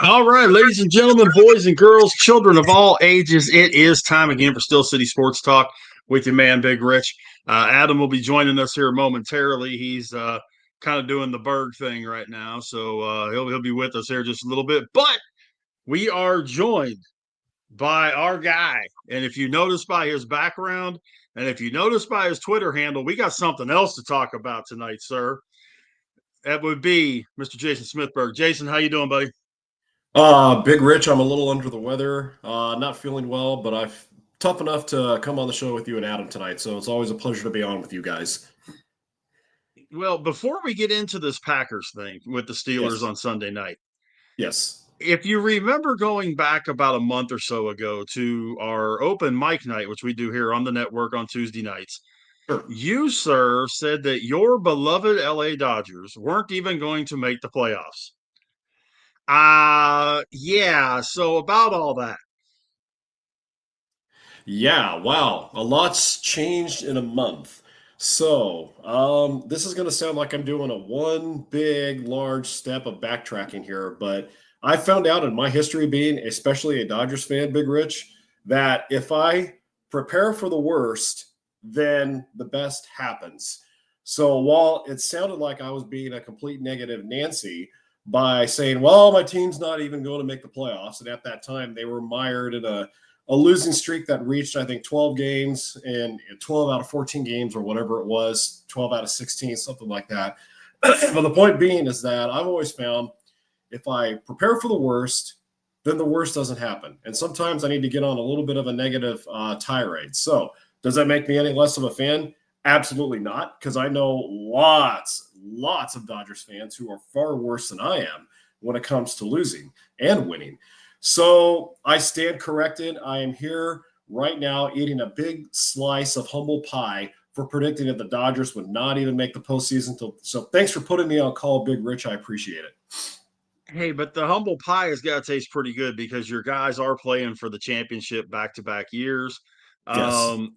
All right, ladies and gentlemen, boys and girls, children of all ages, it is time again for Still City Sports Talk with your man, Big Rich. Adam will be joining us here momentarily. He's kind of doing the Berg thing right now, so he'll be with us here just a little bit. But we are joined by our guy, and if you notice by his background, and if you notice by his Twitter handle, we got something else to talk about tonight, sir. That would be Mr. Jason Smithberg. Jason, how you doing, buddy? Big Rich, I'm a little under the weather, not feeling well, but I'm tough enough to come on the show with you and Adam tonight. So it's always a pleasure to be on with you guys. Well, before we get into this Packers thing with the Steelers Yes. on Sunday night, Yes. if you remember going back about a month or so ago to our open mic night, which we do here on the network on Tuesday nights, Sure. you, sir, said that your beloved LA Dodgers weren't even going to make the playoffs. Yeah, so about all that. Yeah. Wow. A lot's changed in a month. So, this is going to sound like I'm doing a one big, large step of backtracking here, but I found out in my history being, especially a Dodgers fan, Big Rich, that if I prepare for the worst, then the best happens. So while it sounded like I was being a complete negative Nancy by saying, well, my team's not even going to make the playoffs. And at that time, they were mired in a losing streak that reached, I think, 12 games and 12 out of 14 games or whatever it was, 12 out of 16, something like that. But the point being is that I've always found if I prepare for the worst, then the worst doesn't happen. And sometimes I need to get on a little bit of a negative tirade. So does that make me any less of a fan? Absolutely not, because I know lots of Dodgers fans who are far worse than I am when it comes to losing and winning. So I stand corrected. I am here right now eating a big slice of humble pie for predicting that the Dodgers would not even make the postseason. So thanks for putting me on call, Big Rich. I appreciate it. Hey, but the humble pie has got to taste pretty good because your guys are playing for the championship back-to-back years. Yes. Um,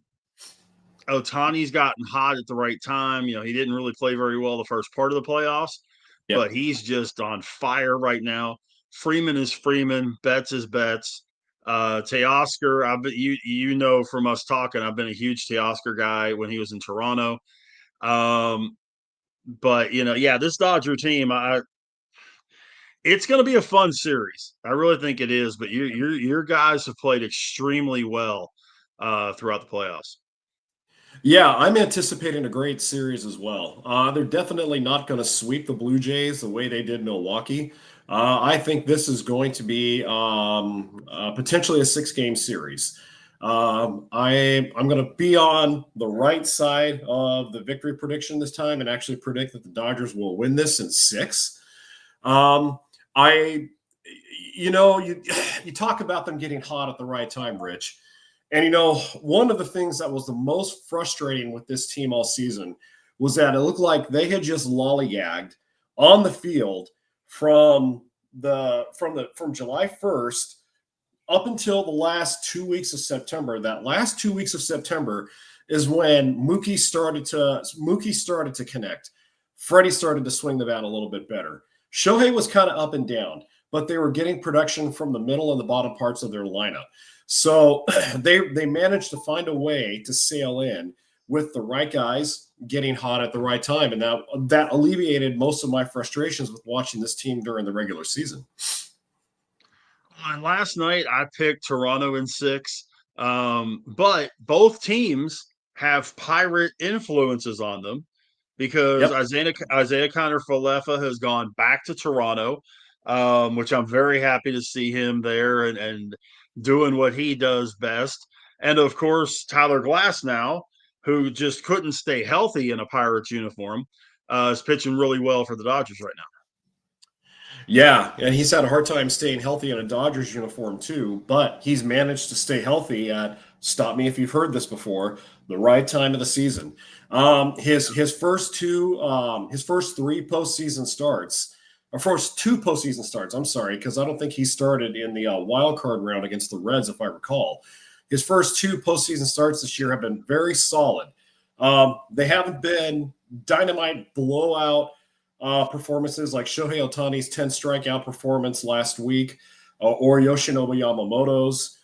Otani's gotten hot at the right time. You know, he didn't really play very well the first part of the playoffs, but Yep. he's just on fire right now. Freeman is Freeman, Betts is Betts. Teoscar, you know from us talking, I've been a huge Teoscar guy when he was in Toronto. Um, but yeah, this Dodger team, it's going to be a fun series. I really think it is. But your guys have played extremely well throughout the playoffs. Yeah, I'm anticipating a great series as well. They're definitely not going to sweep the Blue Jays the way they did Milwaukee. I think this is going to be potentially a 6-game series. I'm going to be on the right side of the victory prediction this time and actually predict that the Dodgers will win this in 6. I, you talk about them getting hot at the right time, Rich. And, one of the things that was the most frustrating with this team all season was that it looked like they had just lollygagged on the field from July 1st up until the last 2 weeks of September. That last 2 weeks of September is when Mookie started to connect. Freddie started to swing the bat a little bit better. Shohei was kind of up and down, but they were getting production from the middle and the bottom parts of their lineup. So they managed to find a way to sail in with the right guys getting hot at the right time. And that alleviated most of my frustrations with watching this team during the regular season. And last night I picked Toronto in 6, but both teams have Pirate influences on them because Yep. Isaiah Kiner-Falefa has gone back to Toronto, which I'm very happy to see him there and doing what he does best. And of course, Tyler Glass now, who just couldn't stay healthy in a Pirates uniform, is pitching really well for the Dodgers right now. Yeah, and he's had a hard time staying healthy in a Dodgers uniform too, but he's managed to stay healthy at, stop me if you've heard this before, the right time of the season. His first 3 postseason starts, or first 2 postseason starts. I'm sorry, because I don't think he started in the wild card round against the Reds, if I recall. His first 2 postseason starts this year have been very solid. They haven't been dynamite blowout performances like Shohei Ohtani's 10 strikeout performance last week or Yoshinobu Yamamoto's.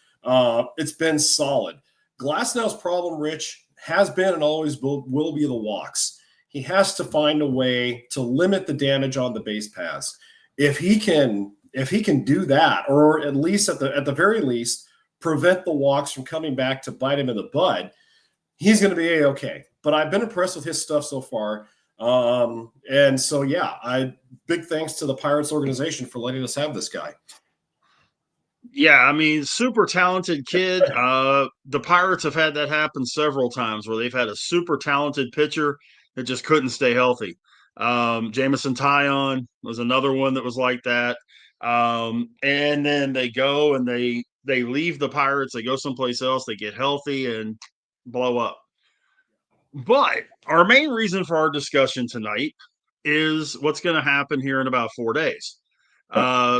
It's been solid. Glasnow's problem, Rich, has been and always will be the walks. He has to find a way to limit the damage on the base paths. If he can do that, or at least at the very least, prevent the walks from coming back to bite him in the butt, he's going to be A-okay. But I've been impressed with his stuff so far. And so, yeah, big thanks to the Pirates organization for letting us have this guy. Yeah, I mean, super talented kid. The Pirates have had that happen several times where they've had a super talented pitcher that just couldn't stay healthy. Jamison Tyon was another one that was like that. And then they go and they leave the Pirates, they go someplace else, they get healthy and blow up. But our main reason for our discussion tonight is what's going to happen here in about 4 days.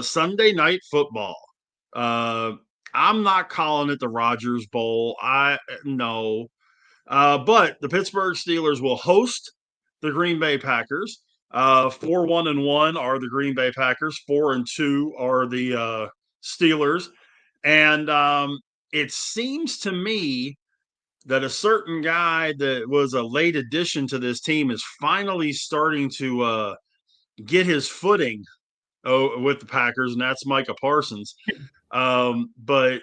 Sunday night football. I'm not calling it the Rogers Bowl. No. But the Pittsburgh Steelers will host the Green Bay Packers. 4-1-1 are the Green Bay Packers. 4-2 are the Steelers. And it seems to me that a certain guy that was a late addition to this team is finally starting to get his footing with the Packers, and that's Micah Parsons. But,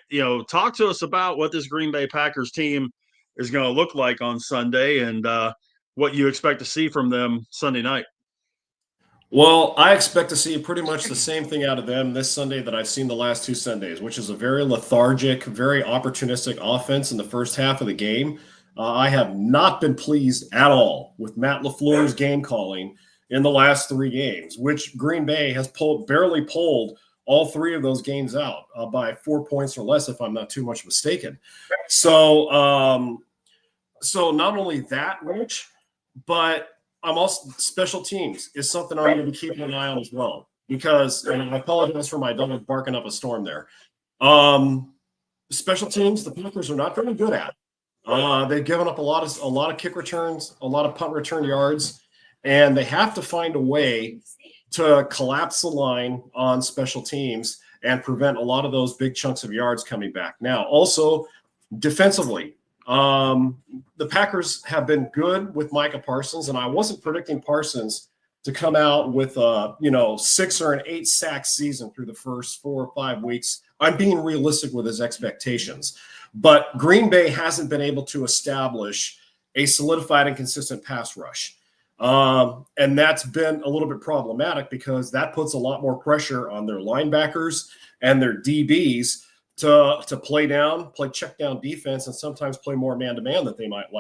talk to us about what this Green Bay Packers team is going to look like on Sunday and what you expect to see from them Sunday night. Well, I expect to see pretty much the same thing out of them this Sunday that I've seen the last 2 Sundays, which is a very lethargic, very opportunistic offense in the first half of the game. I have not been pleased at all with Matt LaFleur's game calling in the last 3 games, which Green Bay has barely pulled all 3 of those games out by 4 points or less, if I'm not too much mistaken. So not only that, Rich, but I'm also special teams is something I'm going to be keeping an eye on as well, because, and I apologize for my dog barking up a storm there. Special teams, the Packers are not very good at. They've given up a lot of kick returns, a lot of punt return yards, and they have to find a way to collapse the line on special teams and prevent a lot of those big chunks of yards coming back. Now, also defensively, the Packers have been good with Micah Parsons, and I wasn't predicting Parsons to come out with a 6 or an 8 sack season through the first 4 or 5 weeks. I'm being realistic with his expectations, but Green Bay hasn't been able to establish a solidified and consistent pass rush. And that's been a little bit problematic because that puts a lot more pressure on their linebackers and their DBs to play check down defense, and sometimes play more man-to-man that they might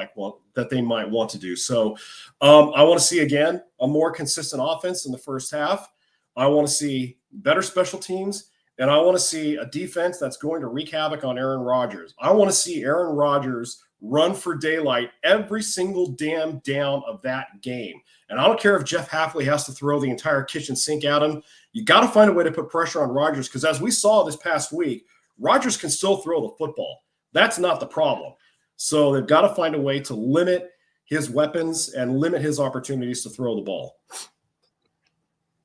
want to do. So I want to see, again, a more consistent offense in the first half. I want to see better special teams, and I want to see a defense that's going to wreak havoc on Aaron Rodgers. I want to see Aaron Rodgers run for daylight every single damn down of that game. And I don't care if Jeff Hafley has to throw the entire kitchen sink at him. You got to find a way to put pressure on Rodgers, because as we saw this past week, Rodgers can still throw the football. That's not the problem. So they've got to find a way to limit his weapons and limit his opportunities to throw the ball.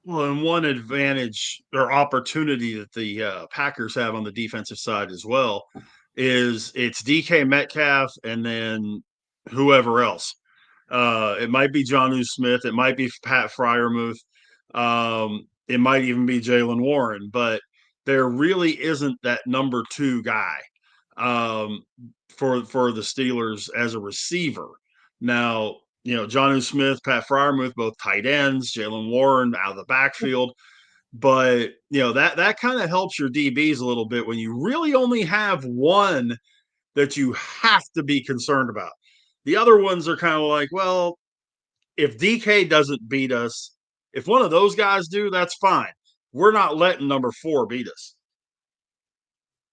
Well, and one advantage or opportunity that the Packers have on the defensive side as well is it's DK Metcalf and then whoever else. It might be Jonnu Smith. It might be Pat Freiermuth. It might even be Jaylen Warren. But there really isn't that number 2 guy for the Steelers as a receiver. Now, Jonnu Smith, Pat Freiermuth, both tight ends, Jaylen Warren out of the backfield. But, that kind of helps your DBs a little bit when you really only have one that you have to be concerned about. The other ones are kind of like, well, if DK doesn't beat us, if one of those guys do, that's fine. We're not letting number 4 beat us.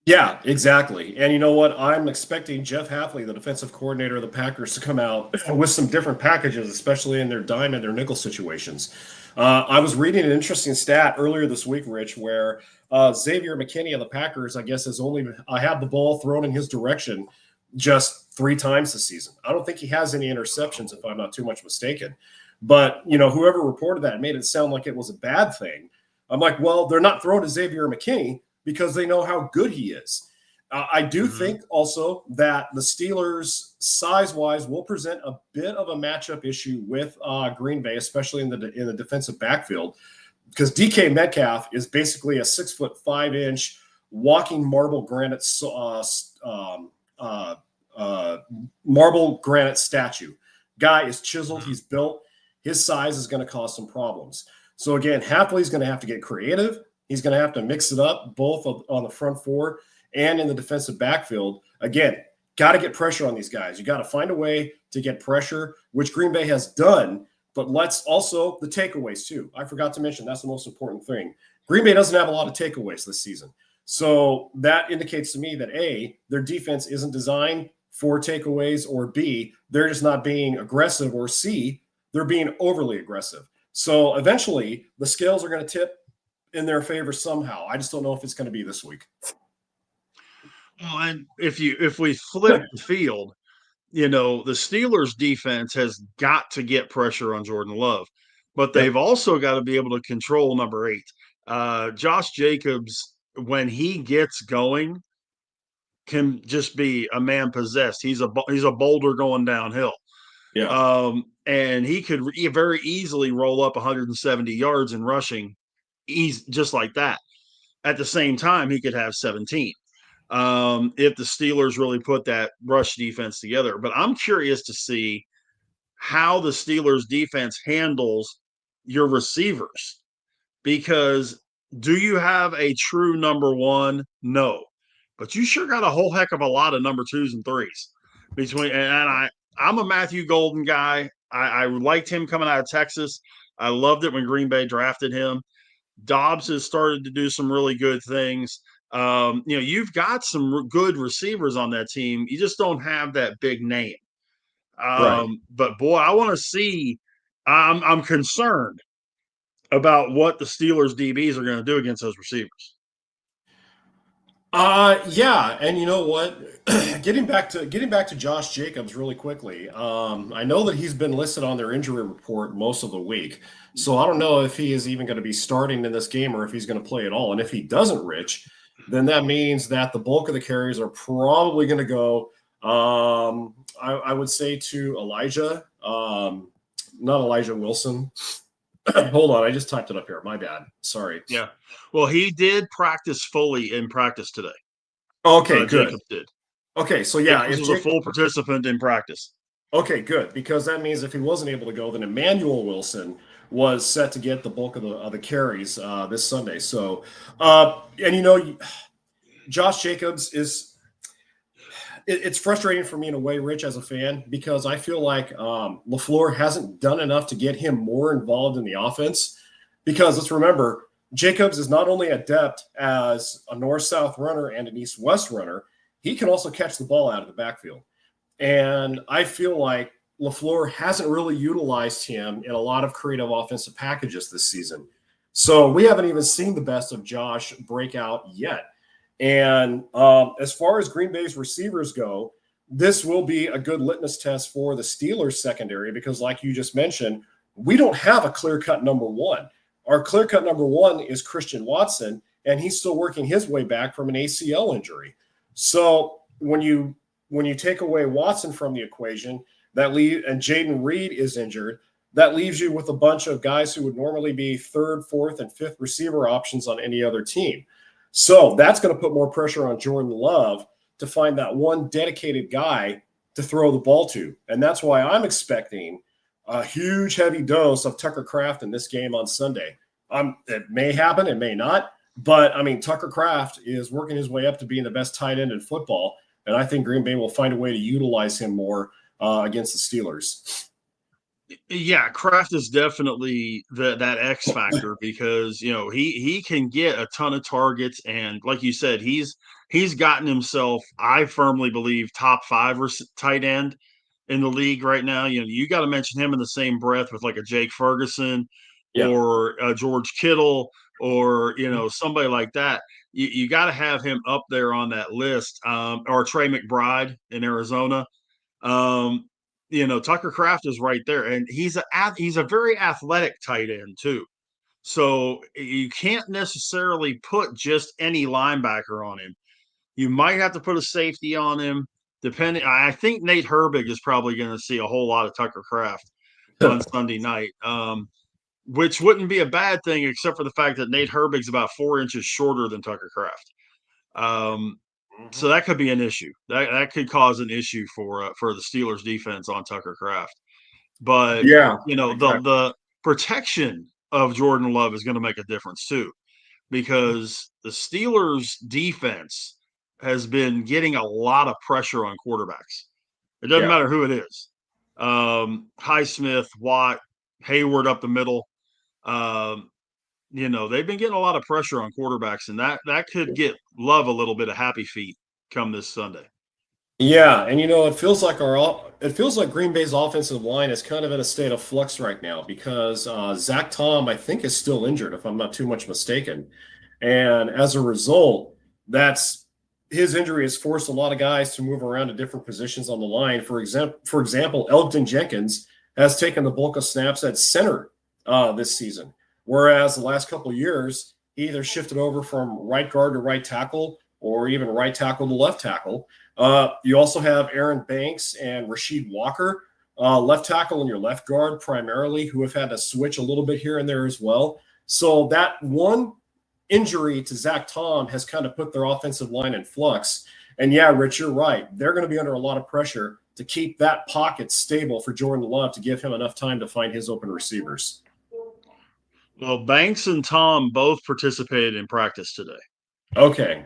Yeah, exactly. And you know what? I'm expecting Jeff Hafley, the defensive coordinator of the Packers, to come out with some different packages, especially in their dime and their nickel situations. I was reading an interesting stat earlier this week, Rich, where Xavier McKinney of the Packers, I guess, has only had the ball thrown in his direction just 3 times this season. I don't think he has any interceptions, if I'm not too much mistaken. But, whoever reported that made it sound like it was a bad thing. I'm like, well, they're not throwing to Xavier McKinney because they know how good he is. I do think also that the Steelers, size-wise, will present a bit of a matchup issue with Green Bay, especially in the defensive backfield, because DK Metcalf is basically a 6'5" walking marble granite statue. Guy is chiseled. He's built. His size is going to cause some problems. So again, Hafley's going to have to get creative. He's going to have to mix it up both on the front four and in the defensive backfield. Again, got to get pressure on these guys. You got to find a way to get pressure, which Green Bay has done. But let's also the takeaways too. I forgot to mention that's the most important thing. Green Bay doesn't have a lot of takeaways this season. So that indicates to me that A, their defense isn't designed for takeaways, or B, they're just not being aggressive, or C, they're being overly aggressive. So eventually the scales are going to tip in their favor somehow. I just don't know if it's going to be this week. Well, and if we flip the field, the Steelers defense has got to get pressure on Jordan Love, but they've also got to be able to control number 8. Josh Jacobs, when he gets going, can just be a man possessed. He's a boulder going downhill. Yeah. And he could very easily roll up 170 yards in rushing. He's just like that. At the same time, he could have 17 if the Steelers really put that rush defense together. But I'm curious to see how the Steelers defense handles your receivers, because do you have a true number one? No, but you sure got a whole heck of a lot of number 2s and 3s between. And I'm a Matthew Golden guy. I liked him coming out of Texas. I loved it when Green Bay drafted him. Dobbs has started to do some really good things. You've got some good receivers on that team. You just don't have that big name. Right. But boy, I want to see. I'm concerned about what the Steelers DBs are going to do against those receivers. Yeah, and you know what? getting back to Josh Jacobs really quickly. I know that he's been listed on their injury report most of the week, so I don't know if he is even going to be starting in this game or if he's going to play at all. And if he doesn't, Rich, then that means that the bulk of the carries are probably going to go. I would say to Elijah, not Elijah Wilson. Hold on, I just typed it up here. My bad. Sorry. Yeah. Well, he did practice fully in practice today. Okay, good. Jacobs did. Okay, so yeah, he was a full participant in practice. Okay, good, because that means if he wasn't able to go, then Emmanuel Wilson was set to get the bulk of the carries this Sunday. So, and Josh Jacobs is. It's frustrating for me in a way, Rich, as a fan, because I feel like LaFleur hasn't done enough to get him more involved in the offense. Because let's remember, Jacobs is not only adept as a north-south runner and an east-west runner, he can also catch the ball out of the backfield. And I feel like LaFleur hasn't really utilized him in a lot of creative offensive packages this season. So we haven't even seen the best of Josh break out yet. And as far as Green Bay's receivers go, this will be a good litmus test for the Steelers secondary because, like you just mentioned, we don't have a clear-cut number one. Our clear-cut number one is Christian Watson, and he's still working his way back from an ACL injury. So when you take away Watson from the equation, and Jaden Reed is injured, that leaves you with a bunch of guys who would normally be third, fourth, and fifth receiver options on any other team. So that's going to put more pressure on Jordan Love to find that one dedicated guy to throw the ball to. And that's why I'm expecting a huge, heavy dose of Tucker Kraft in this game on Sunday. It may happen, it may not. But, Tucker Kraft is working his way up to being the best tight end in football. And I think Green Bay will find a way to utilize him more against the Steelers. Yeah, Kraft is definitely that X factor because he can get a ton of targets, and like you said, he's gotten himself, I firmly believe, top 5 tight end in the league right now. You got to mention him in the same breath with like a Jake Ferguson or George Kittle or somebody like that. You got to have him up there on that list, or Trey McBride in Arizona. Tucker Kraft is right there, and he's a very athletic tight end too. So you can't necessarily put just any linebacker on him. You might have to put a safety on him. Depending, I think Nate Herbig is probably going to see a whole lot of Tucker Kraft on Sunday night, which wouldn't be a bad thing, except for the fact that Nate Herbig's about 4 inches shorter than Tucker Kraft. So that could be an issue. That could cause an issue for the Steelers defense on Tucker Kraft. But exactly. the protection of Jordan Love is going to make a difference too, because the Steelers defense has been getting a lot of pressure on quarterbacks. It doesn't matter who it is. Highsmith, Watt, Hayward up the middle. They've been getting a lot of pressure on quarterbacks, and that could get Love a little bit of happy feet come this Sunday. Yeah, and it feels like Green Bay's offensive line is kind of in a state of flux right now because Zach Tom, I think, is still injured, if I'm not too much mistaken, and as a result, his injury has forced a lot of guys to move around to different positions on the line. For example, Elgton Jenkins has taken the bulk of snaps at center this season, whereas the last couple of years he either shifted over from right guard to right tackle or even right tackle to left tackle. You also have Aaron Banks and Rasheed Walker, left tackle and your left guard primarily, who have had to switch a little bit here and there as well. So that one injury to Zach Tom has kind of put their offensive line in flux. And yeah, Rich, you're right. They're going to be under a lot of pressure to keep that pocket stable for Jordan Love to give him enough time to find his open receivers. Well, Banks and Tom both participated in practice today. Okay,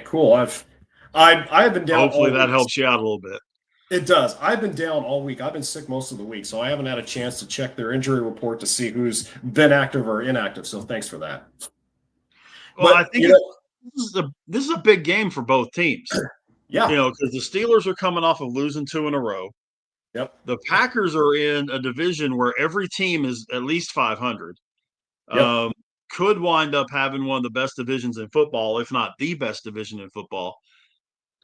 cool. I've been down. Hopefully that helps you out a little bit. It does. I've been down all week. I've been sick most of the week, so I haven't had a chance to check their injury report to see who's been active or inactive. So thanks for that. Well, I think this is a big game for both teams. Yeah. Because the Steelers are coming off of losing 2 in a row. Yep. The Packers are in a division where every team is at least 500. Yep. Could wind up having one of the best divisions in football, if not the best division in football.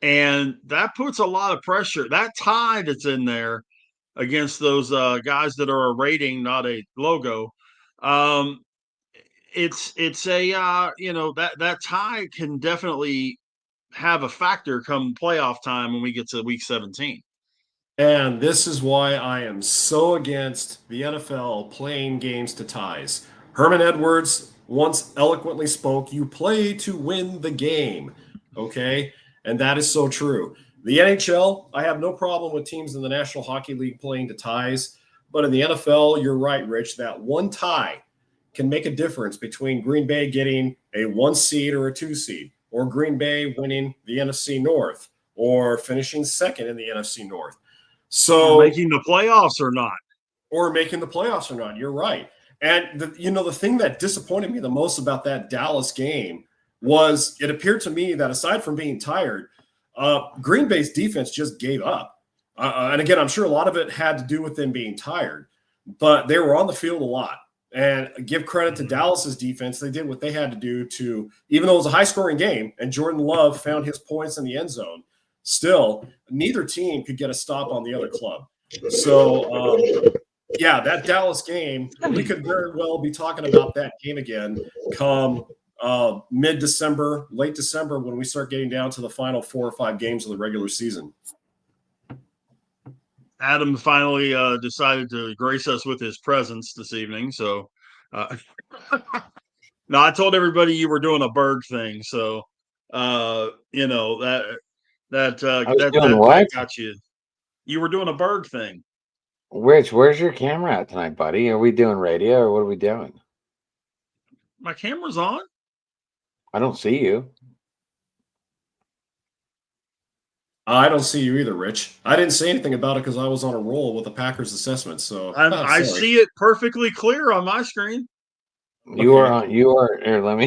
And that puts a lot of pressure. That tie that's in there against those guys that are a rating, not a logo. It's a that tie can definitely have a factor come playoff time when we get to week 17. And this is why I am so against the NFL playing games to ties. Herman Edwards once eloquently spoke, "You play to win the game." Okay? And that is so true. The NHL, I have no problem with teams in the National Hockey League playing to ties. But in the NFL, you're right, Rich, that one tie can make a difference between Green Bay getting a 1 seed or a 2 seed, or Green Bay winning the NFC North, or finishing second in the NFC North. So making the playoffs or not. You're right. And the thing that disappointed me the most about that Dallas game was it appeared to me that aside from being tired, Green Bay's defense just gave up. And again, I'm sure a lot of it had to do with them being tired, but they were on the field a lot. And give credit to Dallas's defense. They did what they had to do to, even though it was a high-scoring game and Jordan Love found his points in the end zone, still, neither team could get a stop on the other club. So, that Dallas game, we could very well be talking about that game again come mid-December, late December, when we start getting down to the final 4 or 5 games of the regular season. Adam finally decided to grace us with his presence this evening. So, no, I told everybody you were doing a bird thing. So, that got you. You were doing a bird thing. Rich, where's your camera at tonight, buddy? Are we doing radio or what are we doing? My camera's on. I don't see you. I don't see you either, Rich. I didn't say anything about it because I was on a roll with the Packers assessment. So I see it perfectly clear on my screen. You are on. You are. Here, let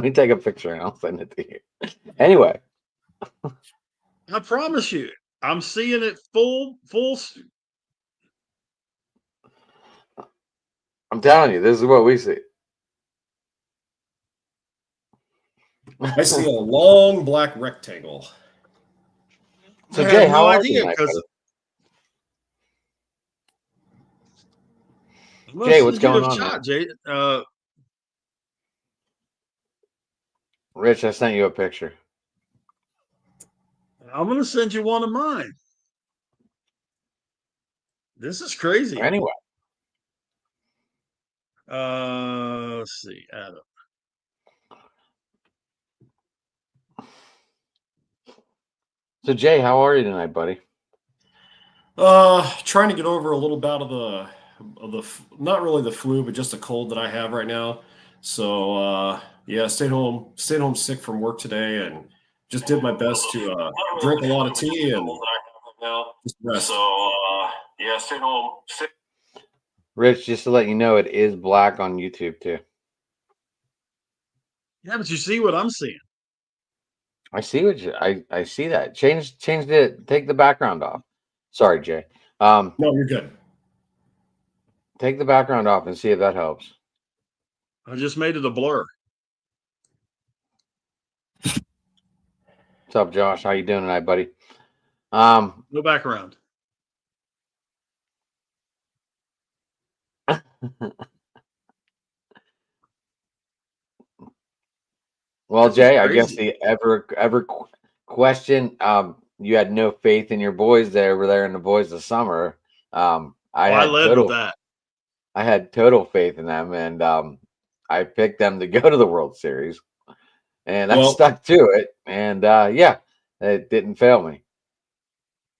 me take a picture and I'll send it to you. Anyway, I promise you, I'm seeing it full. I'm telling you, this is what we see. I see a long black rectangle. So Jay, how are you? Jay, what's going on, shot, man? Jay. Rich, I sent you a picture. I'm going to send you one of mine. This is crazy. Anyway. Let's see, Adam. So, Jay, how are you tonight, buddy? Trying to get over a little bout of the not really the flu, but just a cold that I have right now. So yeah, stayed home sick from work today, and just did my best to drink a lot of tea and just rest. So yeah, stayed home sick. Rich, just to let you know, it is black on YouTube too. Yeah, but you see what I'm seeing. I see what I see that. Change it. Take the background off. Sorry, Jay. No, you're good. Take the background off and see if that helps. I just made it a blur. What's up, Josh? How you doing tonight, buddy? No background. Well, Jay, I guess the ever question. You had no faith in your boys over there in the boys of summer. I led with that. I had total faith in them, and I picked them to go to the World Series, and I stuck to it. And yeah, it didn't fail me.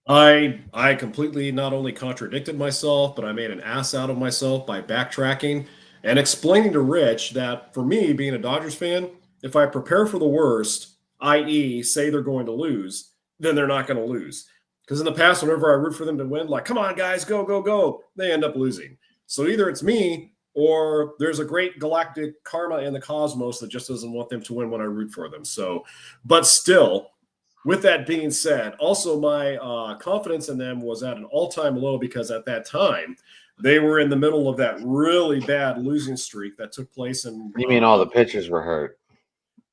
I completely not only contradicted myself, but I made an ass out of myself by backtracking and explaining to Rich that for me, being a Dodgers fan, if I prepare for the worst, i.e., say they're going to lose, then they're not going to lose. Because in the past, whenever I root for them to win, like, come on, guys, go, go, go, they end up losing. So either it's me or there's a great galactic karma in the cosmos that just doesn't want them to win when I root for them. So, but still, with that being said, also my confidence in them was at an all-time low because at that time, they were in the middle of that really bad losing streak that took place in. You mean all the pitchers were hurt?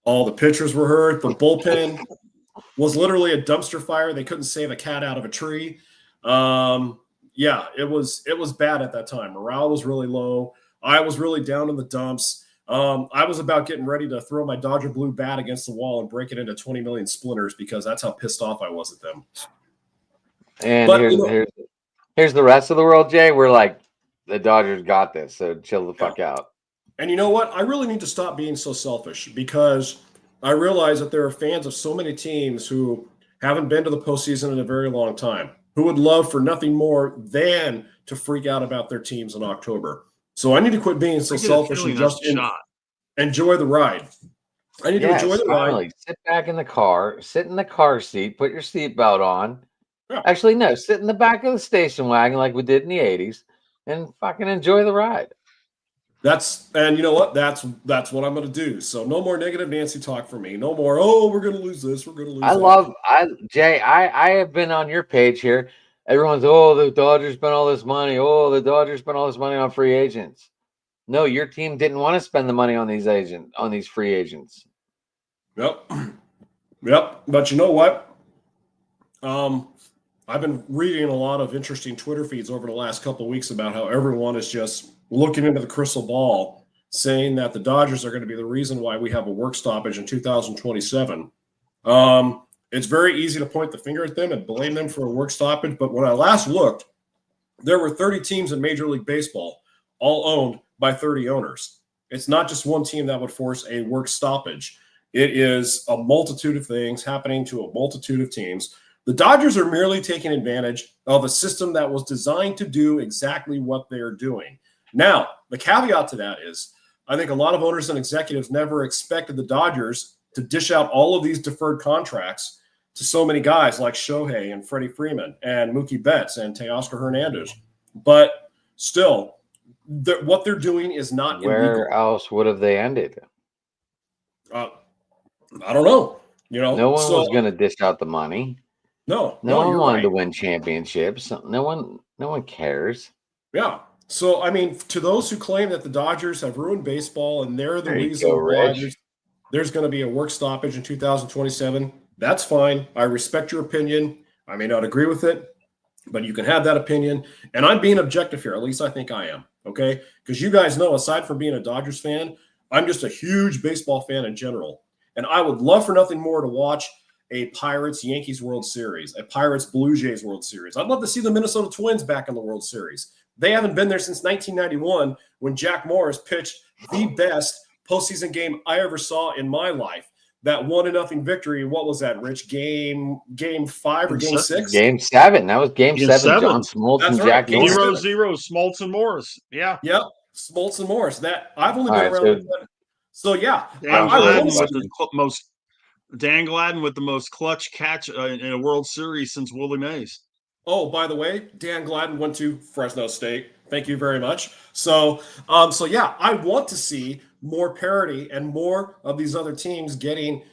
All the pitchers were hurt. The bullpen was literally a dumpster fire. They couldn't save a cat out of a tree. Yeah, it was bad at that time. Morale was really low. I was really down in the dumps. I was about getting ready to throw my Dodger blue bat against the wall and break it into 20 million splinters because that's how pissed off I was at them. And but, here's the rest of the world, Jay. We're like, the Dodgers got this, so chill the fuck out. And you know what? I really need to stop being so selfish because I realize that there are fans of so many teams who haven't been to the postseason in a very long time, who would love for nothing more than to freak out about their teams in October. So I need to quit being so selfish and just enjoy the ride. I need to enjoy the ride. Sit back in the car, sit in the car seat, put your seatbelt on. Yeah. Actually, no, sit in the back of the station wagon like we did in the 80s and fucking enjoy the ride. And you know what? That's what I'm going to do. So no more negative Nancy talk for me. No more, oh, we're going to lose this. We're going to lose that. Jay, I have been on your page here. Everyone's, oh, the Dodgers spent all this money. Oh, the Dodgers spent all this money on free agents. No, your team didn't want to spend the money on these free agents. Yep. But you know what? I've been reading a lot of interesting Twitter feeds over the last couple of weeks about how everyone is just looking into the crystal ball, saying that the Dodgers are going to be the reason why we have a work stoppage in 2027. It's very easy to point the finger at them and blame them for a work stoppage. But when I last looked, there were 30 teams in Major League Baseball, all owned by 30 owners. It's not just one team that would force a work stoppage. It is a multitude of things happening to a multitude of teams. The Dodgers are merely taking advantage of a system that was designed to do exactly what they're doing. Now, the caveat to that is I think a lot of owners and executives never expected the Dodgers to dish out all of these deferred contracts to so many guys like Shohei and Freddie Freeman and Mookie Betts and Teoscar Hernandez. But still, what they're doing is not Where illegal. Else would have they ended? I don't know. No one was going to dish out the money. No one wanted to win championships. No one cares. Yeah. So, I mean, to those who claim that the Dodgers have ruined baseball and they're the reason why there's going to be a work stoppage in 2027, that's fine. I respect your opinion. I may not agree with it, but you can have that opinion. And I'm being objective here. At least I think I am. okay? Because you guys know, aside from being a Dodgers fan, I'm just a huge baseball fan in general. And I would love for nothing more to watch a Pirates-Yankees World Series, a Pirates-Blue Jays World Series. I'd love to see the Minnesota Twins back in the World Series. They haven't been there since 1991 when Jack Morris pitched the best postseason game I ever saw in my life. That 1-0 victory. What was that, Rich? Game 5 or game 6? Game 7. That was game 7. 7. John Smoltz and That's Jack right. Morris. 0-0, Smoltz and Morris. Yeah. Yep. Smoltz and Morris. That I've only been All right, around. So yeah, Dan I Gladden want with to the most Dan Gladden with the most clutch catch in a World Series since Willie Mays. Oh, by the way, Dan Gladden went to Fresno State. Thank you very much. So yeah, I want to see more parity and more of these other teams getting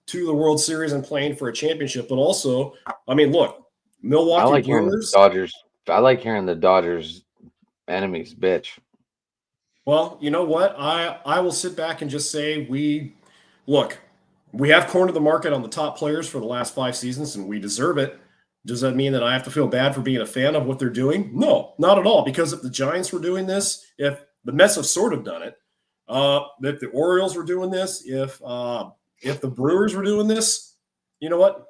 to the World Series and playing for a championship. But also, I mean, look, Milwaukee I like hearing the Brewers. Dodgers. I like hearing the Dodgers enemies bitch. Well, you know what? I will sit back and just say we have cornered the market on the top players for the last 5 seasons, and we deserve it. Does that mean that I have to feel bad for being a fan of what they're doing? No, not at all. Because if the Giants were doing this, if the Mets have sort of done it, if the Orioles were doing this, if the Brewers were doing this, you know what?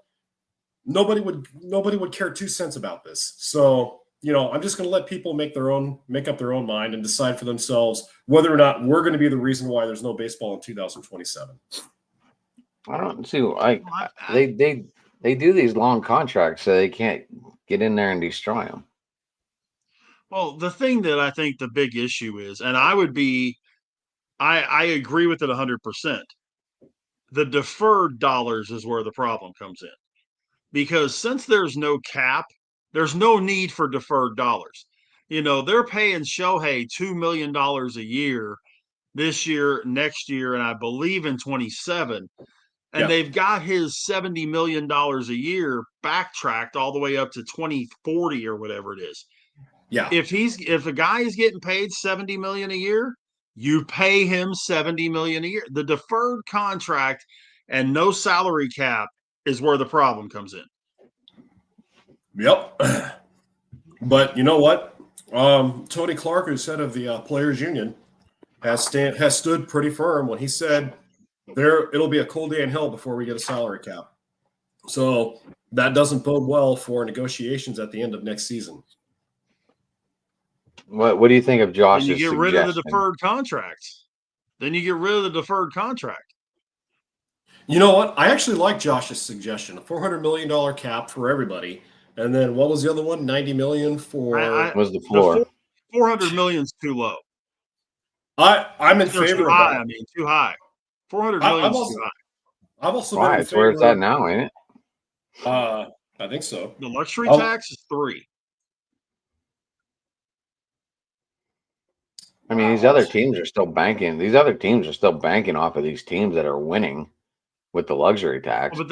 Nobody would care 2 cents about this. So, I'm just going to let people make up their own mind and decide for themselves whether or not we're going to be the reason why there's no baseball in 2027. I don't see. They do these long contracts so they can't get in there and destroy them. Well, the thing that I think the big issue is, and I agree with it 100%. The deferred dollars is where the problem comes in. Because since there's no cap, there's no need for deferred dollars. They're paying Shohei $2 million a year this year, next year, and I believe in 27. And they've got his $70 million a year backtracked all the way up to 2040 or whatever it is. Yeah. If a guy is getting paid $70 million a year, you pay him $70 million a year. The deferred contract and no salary cap is where the problem comes in. Yep. But you know what? Tony Clark, who's head of the Players Union, has stood pretty firm when he said it'll be a cold day in hell before we get a salary cap. So that doesn't bode well for negotiations at the end of next season. What do you think of Josh's Then you get suggestion? rid of the deferred contracts. You know what? I actually like Josh's suggestion: a $400 million cap for everybody, and then what was the other one? $90 million for was the floor. The $400 million is too low. I'm in favor of that. I mean, too high. $400 million is too high. I've also Why? been in It's where it's favor at now, ain't it? I think so. The luxury tax is 3. I mean, these other teams are still banking. These other teams are still banking off of these teams that are winning with the luxury tax. But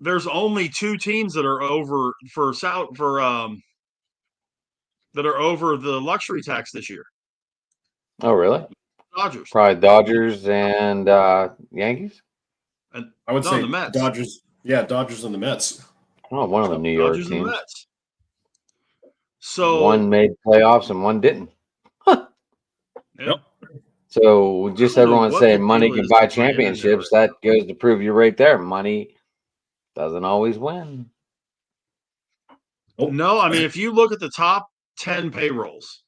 there's only 2 teams that are over that are over the luxury tax this year. Oh, really? Dodgers. Probably Dodgers and Yankees. And I would say the Mets. Dodgers. Yeah, Dodgers and the Mets. Oh, one of the New York Dodgers teams. and the Mets. So one made playoffs and one didn't. Yep. So just everyone what saying the money deal can is buy with Miami championships, right that goes to prove you right there. Money doesn't always win. No, I mean, if you look at the top 10 payrolls,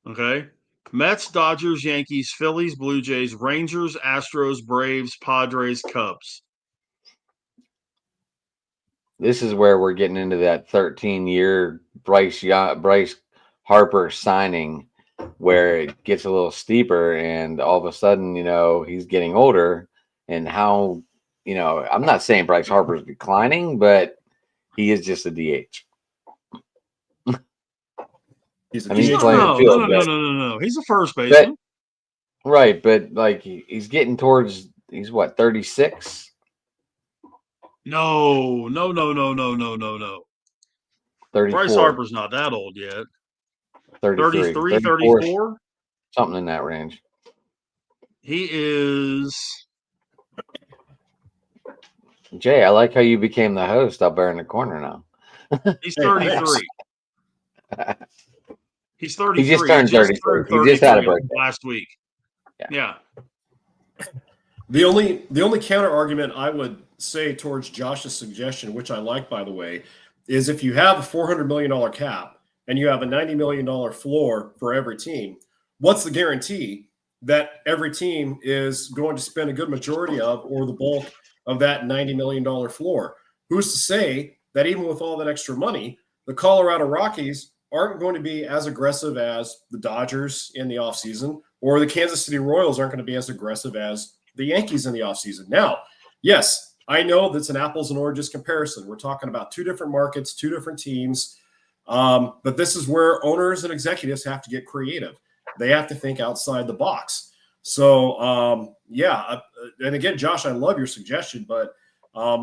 okay, Mets, Dodgers, Yankees, Phillies, Blue Jays, Rangers, Astros, Braves, Padres, Cubs. This is where we're getting into that 13-year Bryce Harper signing, where it gets a little steeper, and all of a sudden, he's getting older, and how, I'm not saying Bryce Harper's declining, but he is just a DH. He's No. He's a first baseman. Right, but like he's getting towards, he's what, 36? No. 34. Bryce Harper's not that old yet. 33, 34? Something in that range. He is. Jay, I like how you became the host up there in the corner now. He's 33. He's 33. He just turned 33. He just had a birthday last week. Yeah. The only counter argument I would say towards Josh's suggestion, which I like, by the way, is if you have a $400 million cap and you have a $90 million floor for every team, what's the guarantee that every team is going to spend a good majority of or the bulk of that $90 million floor? Who's to say that even with all that extra money, the Colorado Rockies aren't going to be as aggressive as the Dodgers in the offseason, or the Kansas City Royals aren't going to be as aggressive as the Yankees in the offseason? Now, yes, I know that's an apples and oranges comparison. We're talking about two different markets, two different teams. But this is where owners and executives have to get creative. They have to think outside the box. So, and again, Josh, I love your suggestion, but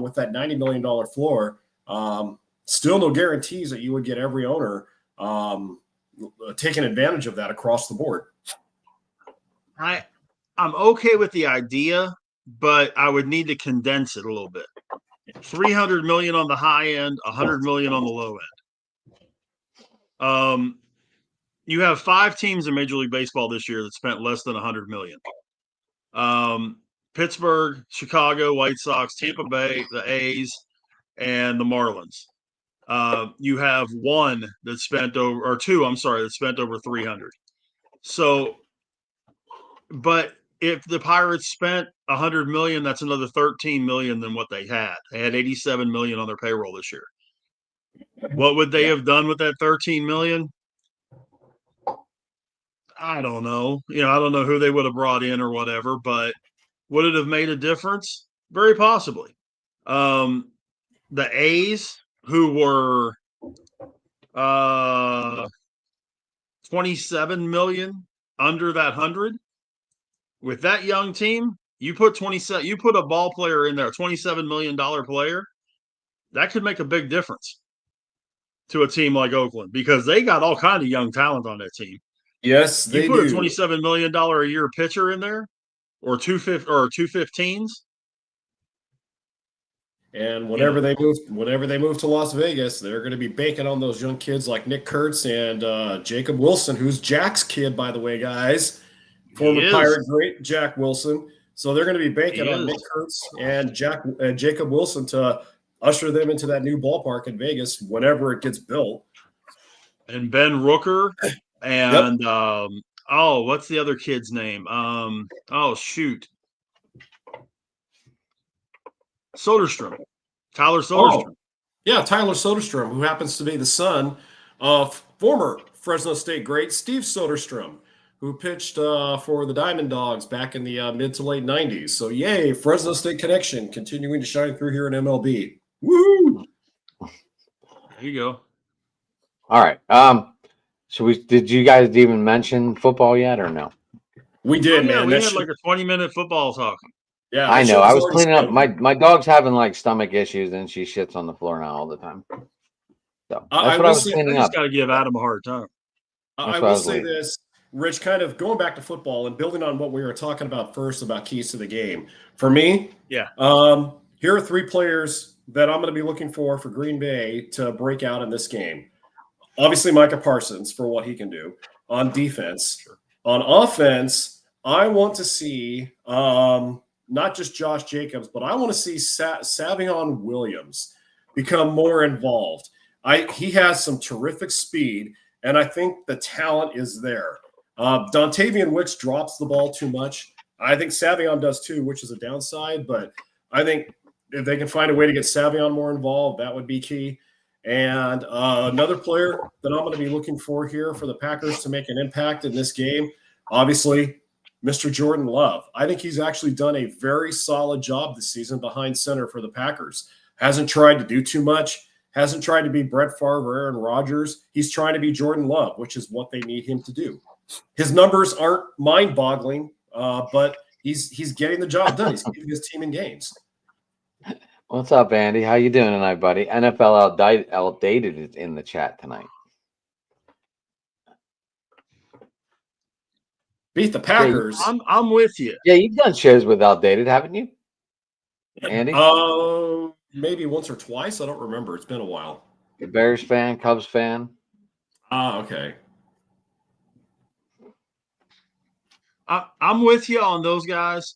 with that $90 million floor, still no guarantees that you would get every owner taking advantage of that across the board. I'm okay with the idea, but I would need to condense it a little bit. 300 million on the high end, 100 million on the low end. You have 5 teams in Major League Baseball this year that spent less than 100 million. Pittsburgh, Chicago, White Sox, Tampa Bay, the A's, and the Marlins. You have one that spent over, or two, I'm sorry, that spent over 300. So, but if the Pirates spent 100 million, that's another 13 million than what they had. They had 87 million on their payroll this year. What would they have done with that 13 million? I don't know. I don't know who they would have brought in or whatever, but would it have made a difference? Very possibly. The A's, who were 27 million under that 100, with that young team, you put a ball player in there, a $27 million player, that could make a big difference to a team like Oakland because they got all kind of young talent on that team. Yes, they do. You put a $27 million a year pitcher in there, or 215s. And whenever they move to Las Vegas, they're going to be banking on those young kids like Nick Kurtz and Jacob Wilson, who's Jack's kid, by the way, guys. Former Pirate great Jack Wilson. So they're going to be banking on Nick Kurtz and Jacob Wilson to usher them into that new ballpark in Vegas whenever it gets built. And Ben Rooker and what's the other kid's name? Soderstrom. Tyler Soderstrom. Oh, yeah, Tyler Soderstrom, who happens to be the son of former Fresno State great Steve Soderstrom, who pitched for the Diamond Dogs back in the mid to late 90s. So, yay, Fresno State connection continuing to shine through here in MLB. Woo! There you go. All right. Did you guys even mention football yet or no? We did, man. We had like a 20-minute football talk. Yeah, I know. I was cleaning up. My dog's having like stomach issues, and she shits on the floor now all the time. So that's what I was cleaning up. I just got to give Adam a hard time. I will say this, Rich, kind of going back to football and building on what we were talking about first about keys to the game. For me, here are 3 players that I'm going to be looking for Green Bay to break out in this game. Obviously, Micah Parsons for what he can do on defense. Sure. On offense, I want to see not just Josh Jacobs, but I want to see Savion Williams become more involved. He has some terrific speed, and I think the talent is there. Dontavian Wicks drops the ball too much. I think Savion does too, which is a downside, but I think if they can find a way to get Savion more involved, that would be key. And another player that I'm going to be looking for here for the Packers to make an impact in this game, obviously, Mr. Jordan Love. I think he's actually done a very solid job this season behind center for the Packers. Hasn't tried to do too much. Hasn't tried to be Brett Favre, Aaron Rodgers. He's trying to be Jordan Love, which is what they need him to do. His numbers aren't mind-boggling, but he's getting the job done. He's keeping his team in games. What's up, Andy? How you doing tonight, buddy? NFL outdated is in the chat tonight. Beat the Packers. I'm with you. Yeah, you've done shows with outdated, haven't you, Andy? Maybe once or twice. I don't remember. It's been a while. The Bears fan, Cubs fan. Okay. I'm with you on those guys.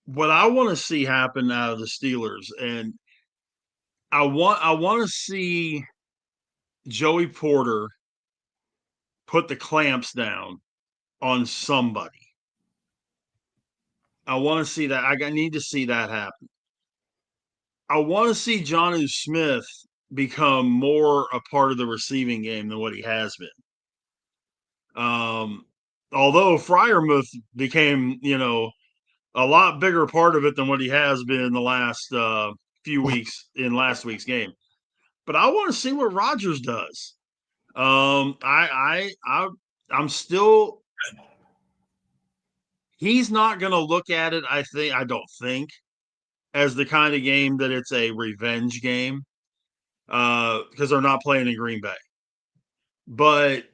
What I want to see happen out of the Steelers, and I want to see Joey Porter put the clamps down on somebody. I want to see that. I need to see that happen. I want to see Jonnu Smith become more a part of the receiving game than what he has been. Although Fryermuth became, a lot bigger part of it than what he has been in the last few weeks in last week's game. But I want to see what Rodgers does. I'm still. He's not going to look at it. I don't think as the kind of game that it's a revenge game because they're not playing in Green Bay. But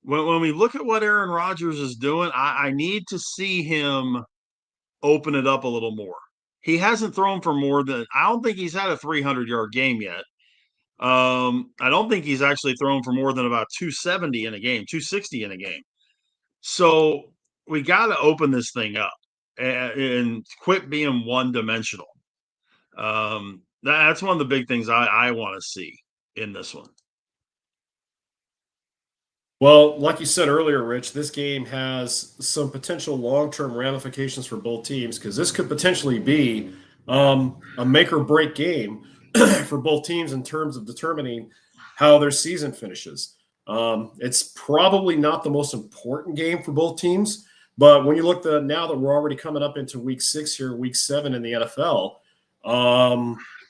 when we look at what Aaron Rodgers is doing, I need to see him open it up a little more. He hasn't thrown for more than I don't think he's had a 300-yard game yet. I don't think he's actually thrown for more than about 270 in a game, 260 in a game. So we got to open this thing up and quit being one-dimensional. That's one of the big things I want to see in this one. Well, like you said earlier, Rich, this game has some potential long-term ramifications for both teams because this could potentially be a make or break game for both teams in terms of determining how their season finishes. It's probably not the most important game for both teams, but when you look now that we're already coming up into week 6 here, week 7 in the NFL,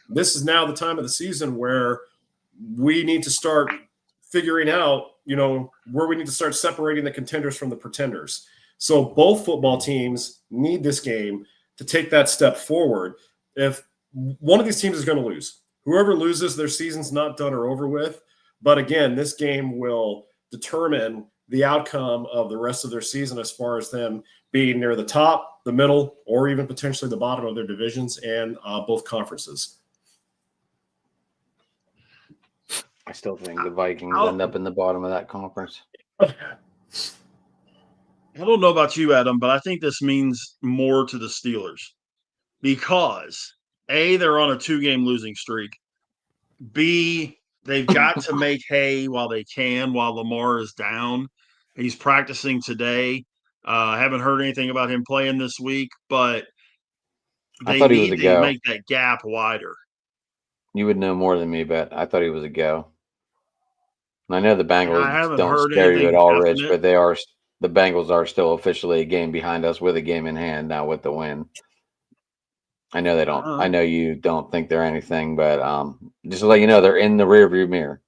this is now the time of the season where we need to start figuring out, where we need to start separating the contenders from the pretenders. So both football teams need this game to take that step forward. If one of these teams is going to lose, whoever loses, their season's not done or over with. But again, this game will determine the outcome of the rest of their season as far as them being near the top, the middle, or even potentially the bottom of their divisions and both conferences. I still think the Vikings end up in the bottom of that conference. I don't know about you, Adam, but I think this means more to the Steelers because A, they're on a 2-game losing streak. B, they've got to make hay while they can, while Lamar is down. He's practicing today. I haven't heard anything about him playing this week, but they need to make that gap wider. You would know more than me, but I thought he was a go. I know the Bengals don't scare you at all, Rich, but the Bengals are still officially a game behind us with a game in hand now with the win. I know they don't. I know you don't think they're anything, but just to let you know, they're in the rearview mirror.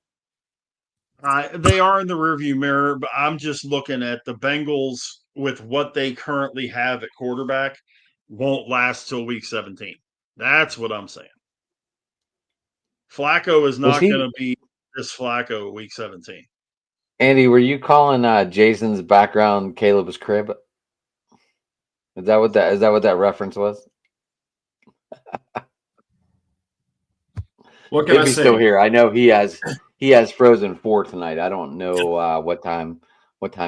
They are in the rearview mirror, but I'm just looking at the Bengals with what they currently have at quarterback won't last till week 17. That's what I'm saying. Flacco is not going to be this Flacco week 17. Andy, were you calling Jason's background Caleb's crib? Is that what that reference was? What can I say? Still here. I know he has Frozen 4 tonight. I don't know what time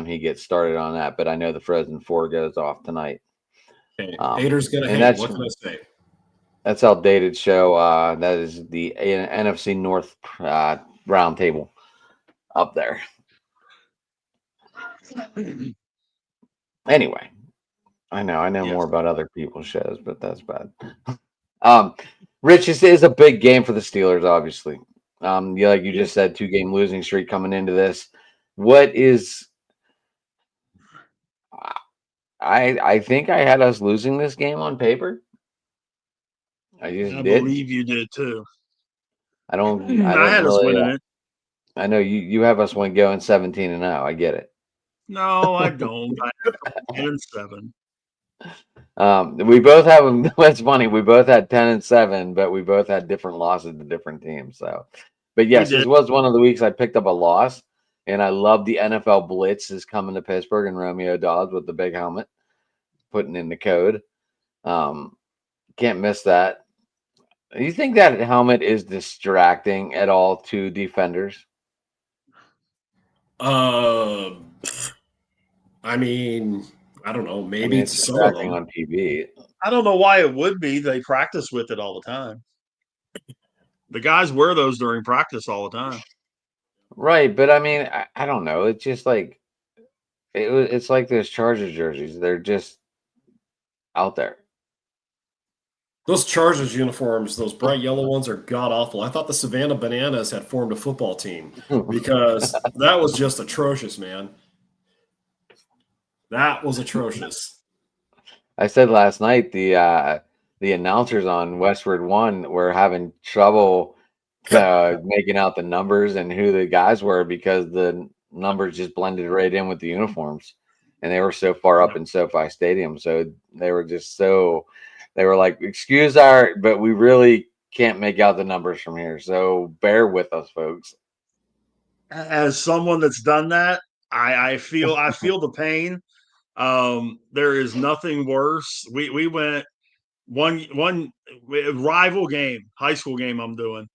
he gets started on that, but I know the Frozen 4 goes off tonight. Okay. Hater's gonna hate. What can I say? That's our dated show. That is the NFC North round table up there. Anyway, I know more about other people's shows, but that's bad. Rich, this is a big game for the Steelers, obviously. Like you just said, 2-game losing streak coming into this. What is? I think I had us losing this game on paper. I believe you did too. I don't had us winning it. I know you have us going 17-0. I get it. No, I don't. I have 10-7. We both have them. That's funny. We both had 10-7, but we both had different losses to different teams. So, but yes, this was one of the weeks I picked up a loss, and I love the NFL blitz is coming to Pittsburgh and Romeo Dobbs with the big helmet, putting in the code. Can't miss that. Do you think that helmet is distracting at all to defenders? I mean, I don't know. I Maybe mean, it's it's some of distracting them. on TV. I don't know why it would be. They practice with it all the time. The guys wear those during practice all the time. Right, but I mean, I don't know. It's just like it's like those Charger jerseys. They're just out there. Those Chargers uniforms, those bright yellow ones, are god awful. I thought the Savannah Bananas had formed a football team because that was just atrocious, man. That was atrocious. I said last night the announcers on Westward One were having trouble making out the numbers and who the guys were because the numbers just blended right in with the uniforms, and they were so far up in SoFi Stadium, so they were just so they were like, "Excuse our, but we really can't make out the numbers from here, so bear with us, folks." As someone that's done that, I feel the pain. There is nothing worse. We went one rival game, high school game I'm doing,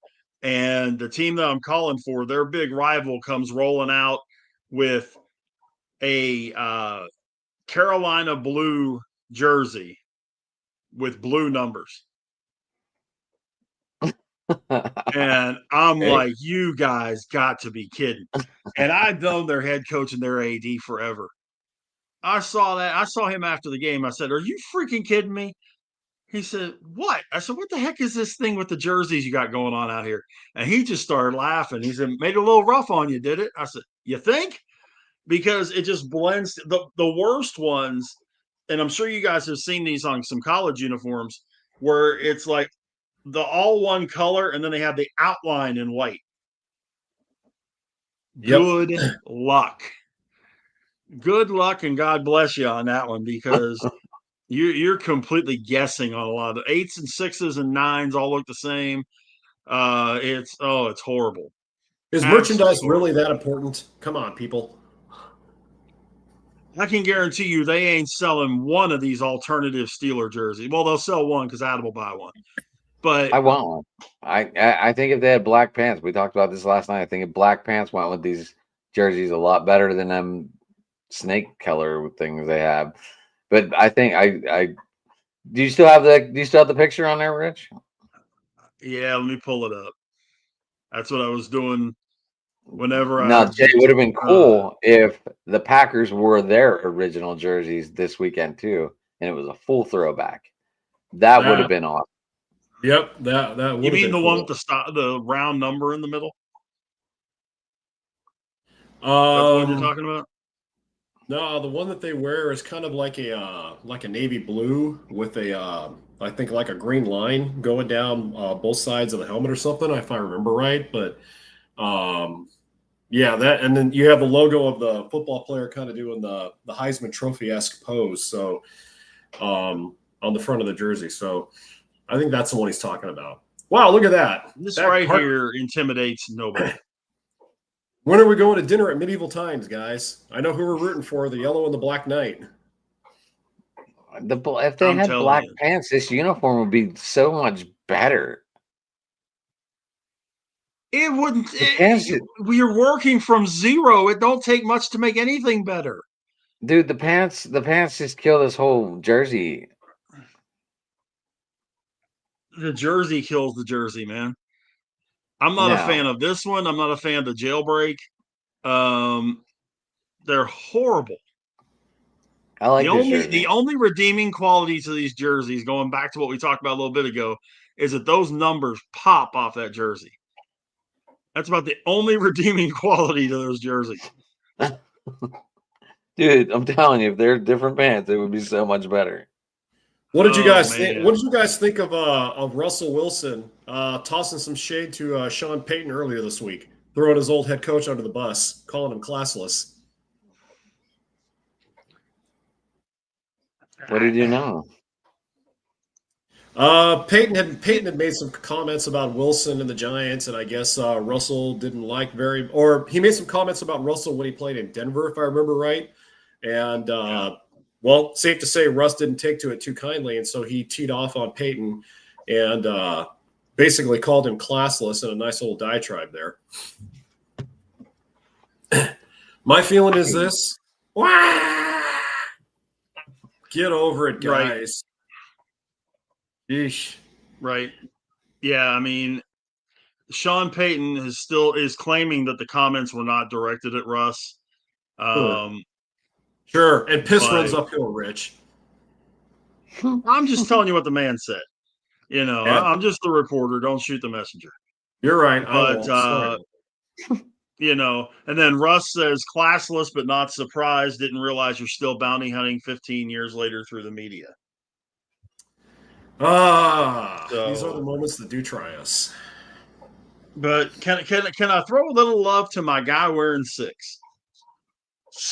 and the team that I'm calling for, their big rival comes rolling out with a Carolina blue jersey with blue numbers. And I'm Hey. like, you guys got to be kidding. And I've known their head coach and their AD forever. I saw that. I saw him after the game. I said, "Are you freaking kidding me?" He said, "What?" I said, "What the heck is this thing with the jerseys you got going on out here?" And he just started laughing. He said, "Made it a little rough on you, did it?" I said, "You think?" Because it just blends the worst ones. And I'm sure you guys have seen these on some college uniforms where it's like the all one color and then they have the outline in white. Yep. Good luck. Good luck and God bless you on that one because you're completely guessing on a lot of the 8s and 6s and 9s all look the same. It's horrible. Is Absolutely merchandise horrible. really that important? Come on, people. I can guarantee you they ain't selling one of these alternative Steeler jerseys. Well, they'll sell one because Adam will buy one. But I want one. I think if they had black pants, we talked about this last night. I think if black pants went with these jerseys a lot better than them snake color things they have. But I think I do you still have the picture on there, Rich? yeah, let me pull it up. That's what I was doing whenever I Now, Jay, it would have been uh cool if the Packers wore their original jerseys this weekend too, and it was a full throwback. That would have That been awesome. Yep, that you would have mean been the one with cool. the round number in the middle? That's the one you're Um, talking about? no, the one that they wear is kind of like a navy blue with a I think like a green line going down both sides of the helmet or something, if I remember right. But um, yeah, that and then you have the logo of the football player kind of doing the Heisman Trophy-esque pose. So on the front of the jersey. So I think that's the one he's talking about. Wow, look at that. This That right heart. here intimidates nobody. When are we going to dinner at Medieval Times, guys? I know who we're rooting for, the yellow and the black knight. If they I'm had telling black you. pants, this uniform would be so much better. It wouldn't. The pants, We're working from zero. It don't take much to make anything better. dude. The pants just kill this whole jersey. The jersey kills the jersey, man. I'm not a fan No, of this one. I'm not a fan of the jailbreak. Um, they're horrible. I The like this only jersey. the only redeeming qualities of these jerseys, going back to what we talked about a little bit ago, is that those numbers pop off that jersey. That's about the only redeeming quality to those jerseys. Dude, I'm telling you, if they're different pants, it would be so much better. What did you Oh guys think? man. What did you guys think of Russell Wilson tossing some shade to Sean Payton earlier this week, throwing his old head coach under the bus, calling him classless? What did you know? Peyton had made some comments about Wilson and the Giants, and I guess Russell didn't like or he made some comments about Russell when he played in Denver, if I remember right. And Yeah. well, safe to say Russ didn't take to it too kindly, and so he teed off on Peyton and basically called him classless in a nice little diatribe there. My feeling is this. Get over it, Right. guys. Yeesh. Right. Yeah, I mean, Sean Payton is claiming that the comments were not directed at Russ. Sure. And piss but- runs uphill, Rich. I'm just telling you what the man said. You know, Yeah. I'm just the reporter. Don't shoot the messenger. You're right. But Sorry. you know, and then Russ says, classless but not surprised. Didn't realize you're still bounty hunting 15 years later through the media. These are the So- moments that do try us. But can I throw a little love to my guy wearing 6?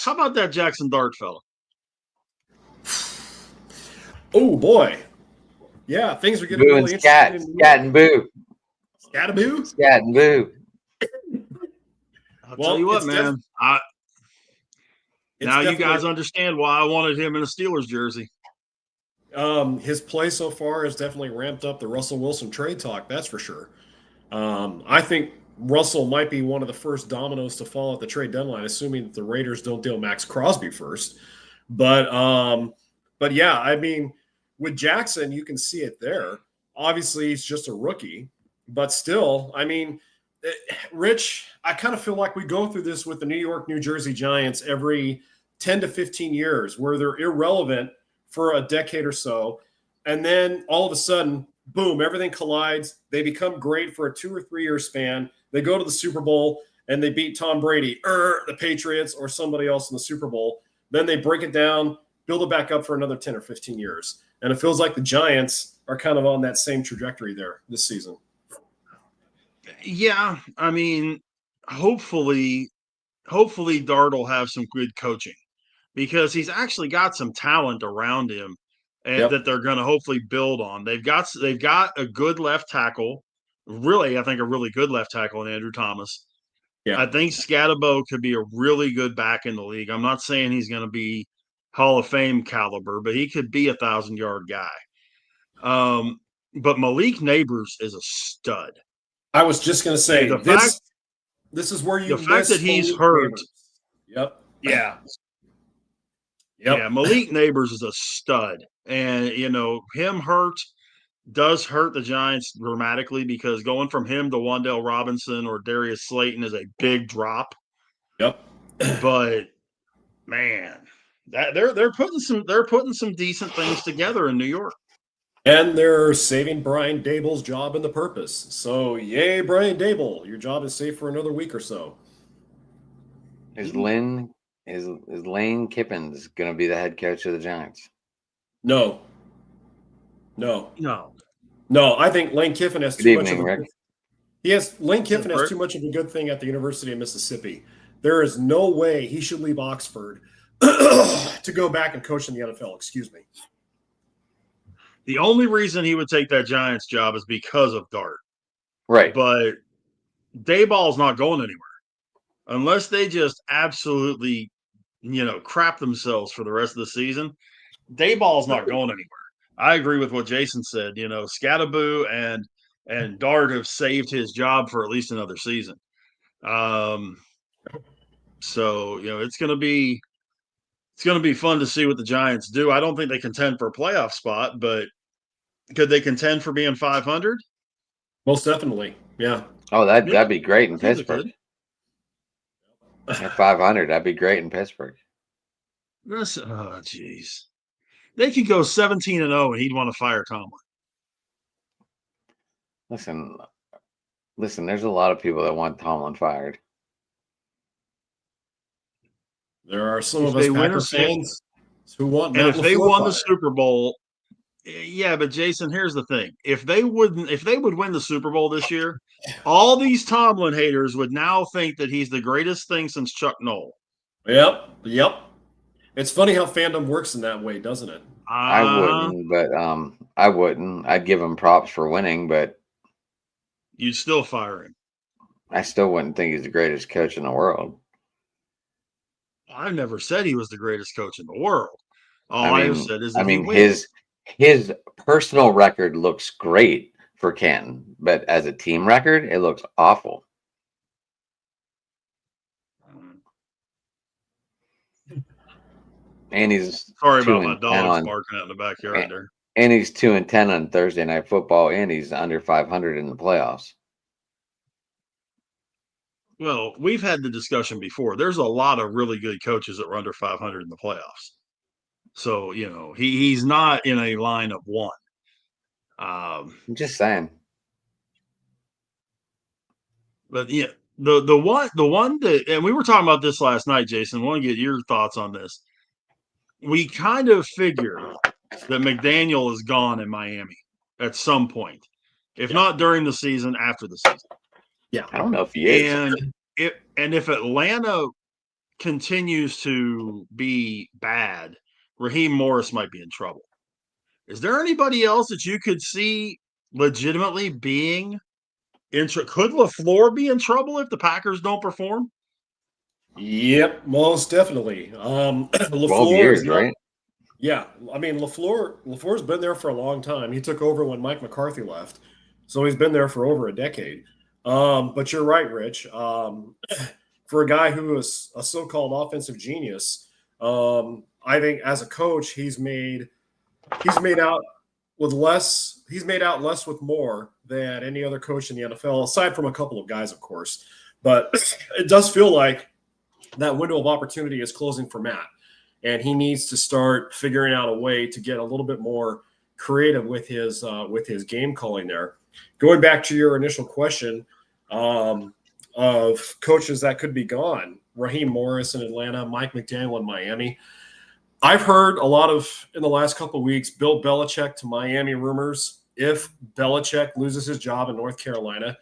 How about that Jackson Dart fella? Oh boy. Yeah, things are getting Boo and really scat. interesting. Scat and boo. Scataboo? Scat and boo. I'll Well, tell you what, it's man. It's Now you definitely- guys understand why I wanted him in a Steelers jersey. His play so far has definitely ramped up the Russell Wilson trade talk, that's for sure. I think Russell might be one of the first dominoes to fall at the trade deadline, assuming that the Raiders don't deal Max Crosby first. But yeah, I mean, with Jackson, you can see it there. Obviously, he's just a rookie, but still, I mean, Rich, I kind of feel like we go through this with the New York, New Jersey Giants every 10 to 15 years, where they're irrelevant for a decade or so. And then all of a sudden, boom, everything collides. They become great for a 2 or 3 year span. They go to the Super Bowl and they beat Tom Brady, the Patriots, or somebody else in the Super Bowl. Then they break it down, build it back up for another 10 or 15 years. And it feels like the Giants are kind of on that same trajectory there this season. Yeah, I mean, hopefully Dart will have some good coaching because he's actually got some talent around him and that they're going to hopefully build on. They've got a good left tackle, really, I think a really good left tackle in Andrew Thomas. Yeah. I think Scatabo could be a really good back in the league. I'm not saying he's going to be Hall of Fame caliber, but he could be a 1,000-yard guy. But Malik Neighbors is a stud. I was just going to say, the this is where you the fact that he's Malik hurt. Neighbors. Yep. Yeah. Yep. Yeah, Malik Neighbors is a stud. And, you know, him hurt does hurt the Giants dramatically because going from him to Wan'Dale Robinson or Darius Slayton is a big drop. Yep. But man, that they're putting some decent things together in New York. And they're saving Brian Dable's job in the purpose. So, yay, Brian Dable. Your job is safe for another week or so. Is Lane Kiffins going to be the head coach of the Giants? No. I think Lane Kiffin has too much of a Rick. Lane Kiffin has too much of a good thing at the University of Mississippi. There is no way he should leave Oxford to go back and coach in the NFL. Excuse me. The only reason he would take that Giants job is because of Dart. Right. But Dayball's not going anywhere unless they just absolutely, crap themselves for the rest of the season. Dayball's not going anywhere. I agree with what Jason said. Scattaboo and Dart have saved his job for at least another season. So it's going to be fun to see what the Giants do. I don't think they contend for a playoff spot, but could they contend for being 500? Most definitely, yeah. Oh, that'd be great in Pittsburgh. At 500, that'd be great in Pittsburgh. Oh, jeez. They could go 17-0, and he'd want to fire Tomlin. Listen. There's a lot of people that want Tomlin fired. There are some of us Packer fans who want. And if they won the Super Bowl, yeah. But Jason, here's the thing: if they would win the Super Bowl this year, all these Tomlin haters would now think that he's the greatest thing since Chuck Noll. Yep. It's funny how fandom works in that way, doesn't it? I wouldn't, but I wouldn't. I'd give him props for winning, but you'd still fire him. I still wouldn't think he's the greatest coach in the world. I've never said he was the greatest coach in the world. All I have said is that his personal record looks great for Canton, but as a team record, it looks awful. And he's Sorry about 2 my and 10 dogs on, barking out in the backyard there. and he's 2 and 10 on Thursday Night Football, and he's under 500 in the playoffs. Well, we've had the discussion before. There's a lot of really good coaches that were under 500 in the playoffs. So, he's not in a line of one. I'm just saying. But yeah, the one that, and we were talking about this last night, Jason. I want to get your thoughts on this. We kind of figure that McDaniel is gone in Miami at some point, if not during the season, after the season. Yeah, I don't know if he is. And if Atlanta continues to be bad, Raheem Morris might be in trouble. Is there anybody else that you could see legitimately being in trouble? Could LaFleur be in trouble if the Packers don't perform? Yep, most definitely. 12 years, is not, right? Yeah, I mean LaFleur's been there for a long time. He took over when Mike McCarthy left, so he's been there for over a decade. But you're right, Rich. For a guy who is a so-called offensive genius, I think as a coach, he's made out less with more than any other coach in the NFL, aside from a couple of guys, of course. But it does feel like that window of opportunity is closing for Matt, and he needs to start figuring out a way to get a little bit more creative with his game calling there. Going back to your initial question of coaches that could be gone, Raheem Morris in Atlanta, Mike McDaniel in Miami. I've heard a lot of, in the last couple of weeks, Bill Belichick to Miami rumors. If Belichick loses his job in North Carolina,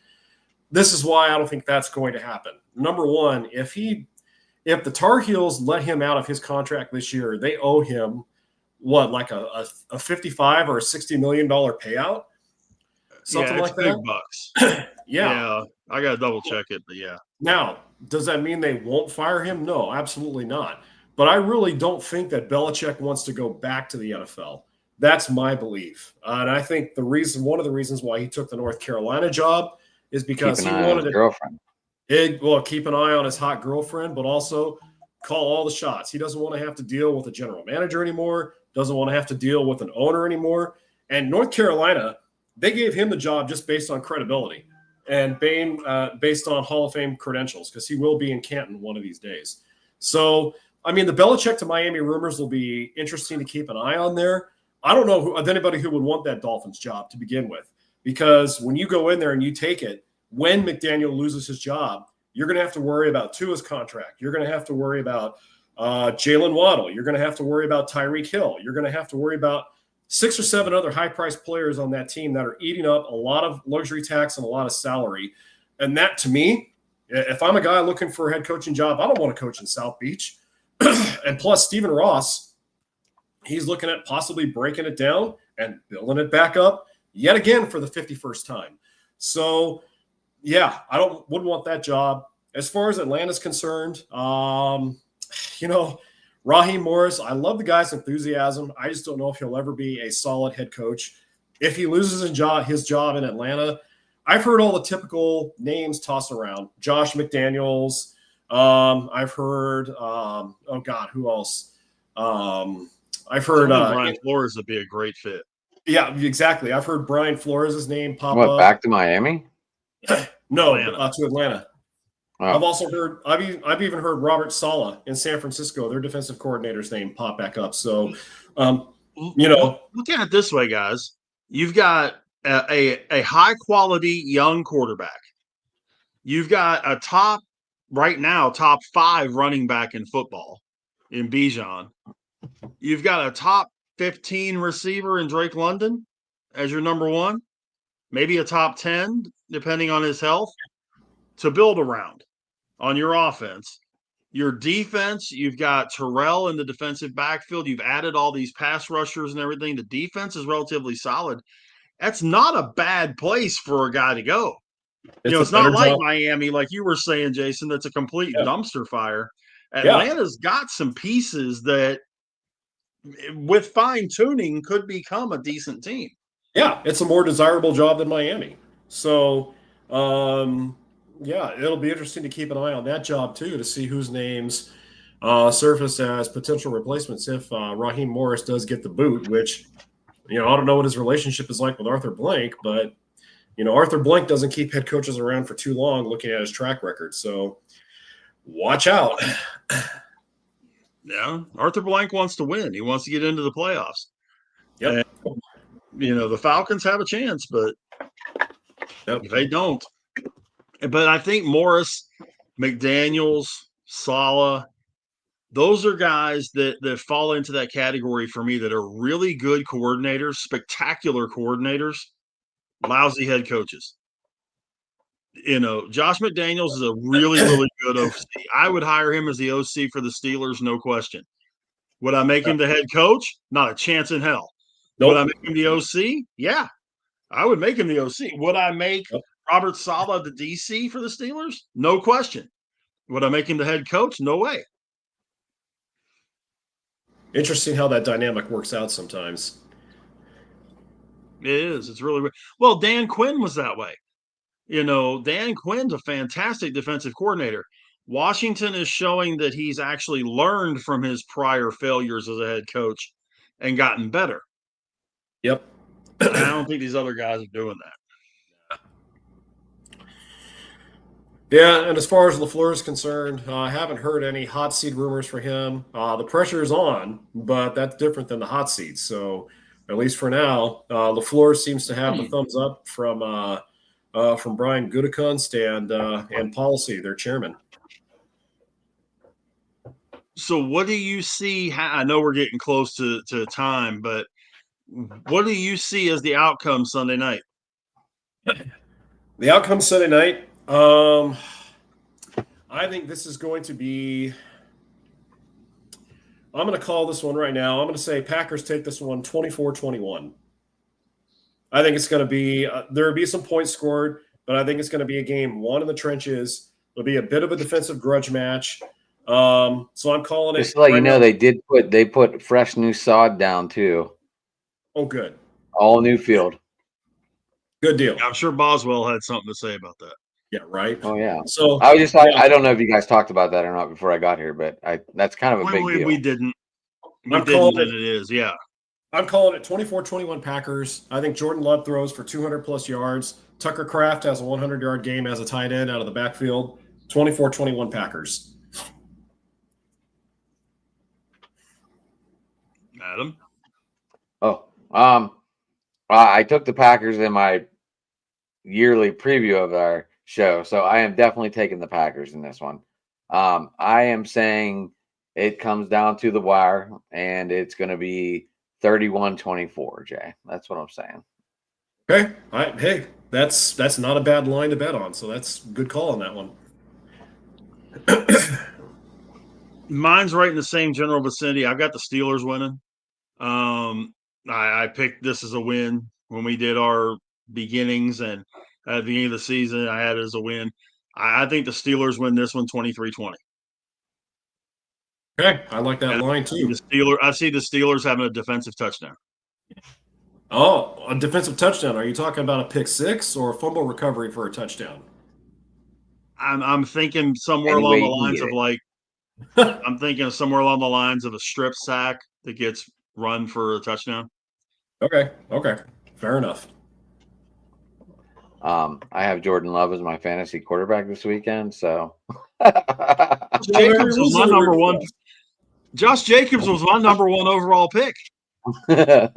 this is why I don't think that's going to happen. Number one, if the Tar Heels let him out of his contract this year, they owe him like a $55 or a $60 million payout, something like that. Big bucks. Yeah, I gotta double check it, but yeah. Now, does that mean they won't fire him? No, absolutely not. But I really don't think that Belichick wants to go back to the NFL. That's my belief, and I think one of the reasons why he took the North Carolina job is because he wanted his girlfriend. Keep an eye on his hot girlfriend, but also call all the shots. He doesn't want to have to deal with a general manager anymore, doesn't want to have to deal with an owner anymore. And North Carolina, they gave him the job just based on credibility and based on Hall of Fame credentials, because he will be in Canton one of these days. So, I mean, the Belichick to Miami rumors will be interesting to keep an eye on there. I don't know of anybody who would want that Dolphins job to begin with, because when you go in there and you take it, when McDaniel loses his job, you're going to have to worry about Tua's contract. You're going to have to worry about Jalen Waddle. You're going to have to worry about Tyreek Hill. You're going to have to worry about 6 or 7 other high-priced players on that team that are eating up a lot of luxury tax and a lot of salary. And that, to me, if I'm a guy looking for a head coaching job, I don't want to coach in South Beach. And plus, Stephen Ross, he's looking at possibly breaking it down and building it back up yet again for the 51st time. So, yeah, wouldn't want that job. As far as Atlanta's concerned, Raheem Morris, I love the guy's enthusiasm. I just don't know if he'll ever be a solid head coach. If he loses his job in Atlanta, I've heard all the typical names tossed around. Josh McDaniels. I've heard, who else? I've heard Brian Flores would be a great fit. Yeah, exactly. I've heard Brian Flores' name pop up. Back to Miami? No, to Atlanta. Oh. I've also heard. I've even heard Robert Saleh in San Francisco, their defensive coordinator's name, pop back up. So, look at it this way, guys. You've got a high quality young quarterback. You've got a top 5 running back in football in Bijan. You've got a top 15 receiver in Drake London as your number 1, maybe a top 10, depending on his health, to build around on your offense. Your defense, you've got Terrell in the defensive backfield. You've added all these pass rushers and everything. The defense is relatively solid. That's not a bad place for a guy to go. It's not like Miami, like you were saying, Jason, that's a complete dumpster fire. Atlanta's got some pieces that, with fine-tuning, could become a decent team. Yeah, it's a more desirable job than Miami. So, it'll be interesting to keep an eye on that job, too, to see whose names surfaced as potential replacements if Raheem Morris does get the boot, which, I don't know what his relationship is like with Arthur Blank, but, Arthur Blank doesn't keep head coaches around for too long looking at his track record. So watch out. Yeah, Arthur Blank wants to win. He wants to get into the playoffs. Yep. And, the Falcons have a chance, but they don't. But I think Morris, McDaniels, Saleh, those are guys that fall into that category for me that are really good coordinators, spectacular coordinators, lousy head coaches. Josh McDaniels is a really, really good OC. I would hire him as the OC for the Steelers, no question. Would I make him the head coach? Not a chance in hell. Nope. Would I make him the OC? Yeah, I would make him the OC. Would I make Robert Saleh the DC for the Steelers? No question. Would I make him the head coach? No way. Interesting how that dynamic works out sometimes. It is. It's really weird. Well, Dan Quinn was that way. Dan Quinn's a fantastic defensive coordinator. Washington is showing that he's actually learned from his prior failures as a head coach and gotten better. Yep. I don't think these other guys are doing that. Yeah, and as far as LaFleur is concerned, I haven't heard any hot seat rumors for him. The pressure is on, but that's different than the hot seat. So at least for now, LaFleur seems to have the thumbs up from Brian Gutekunst and Policy, their chairman. So what do you see? I know we're getting close to time, but what do you see as the outcome Sunday night? The outcome Sunday night, I think this is going to be – I'm going to call this one right now. I'm going to say Packers take this one 24-21. I think it's going to be there will be some points scored, but I think it's going to be a game won in the trenches. It'll be a bit of a defensive grudge match. So I'm calling it. Just to let you know, they put fresh new sod down too. Oh, good. All new field. Good deal. I'm sure Boswell had something to say about that. Yeah, right. Oh yeah. So I was just like, I don't know if you guys talked about that or not before I got here, but that's kind of a big deal. We didn't. We didn't, and it is, yeah. I'm calling it 24-21 Packers. I think Jordan Love throws for 200-plus yards. Tucker Kraft has a 100-yard game as a tight end out of the backfield. 24-21 Packers. Adam? Oh, I took the Packers in my yearly preview of our show, so I am definitely taking the Packers in this one. I am saying it comes down to the wire, and it's going to be 31-24, Jay. That's what I'm saying. Okay. Hey, that's not a bad line to bet on, so that's a good call on that one. Mine's right in the same general vicinity. I've got the Steelers winning. I picked this as a win when we did our beginnings, and at the beginning of the season, I had it as a win. I think the Steelers win this one 23-20. Okay, I like that line too. I see the Steelers having a defensive touchdown. Oh, a defensive touchdown. Are you talking about a pick six or a fumble recovery for a touchdown? I'm thinking somewhere along the lines of I'm thinking somewhere along the lines of a strip sack that gets run for a touchdown. Okay, fair enough. I have Jordan Love as my fantasy quarterback this weekend, so Jacobs was my number one. Josh Jacobs was my number one overall pick. I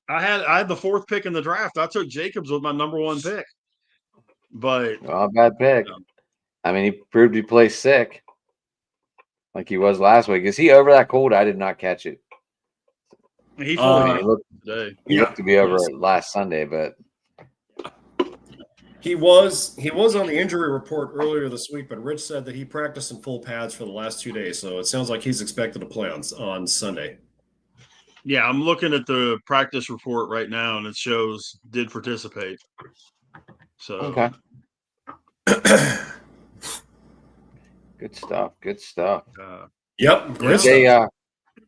had the fourth pick in the draft. I took Jacobs with my number one pick. But bad pick. I mean, he proved he plays sick like he was last week. Is he over that cold? I did not catch it. He looked to be over last Sunday, but he was on the injury report earlier this week. But Rich said that he practiced in full pads for the last 2 days, so it sounds like he's expected to play on Sunday. Yeah, I'm looking at the practice report right now, and it shows did participate. So okay. Good stuff. Yep.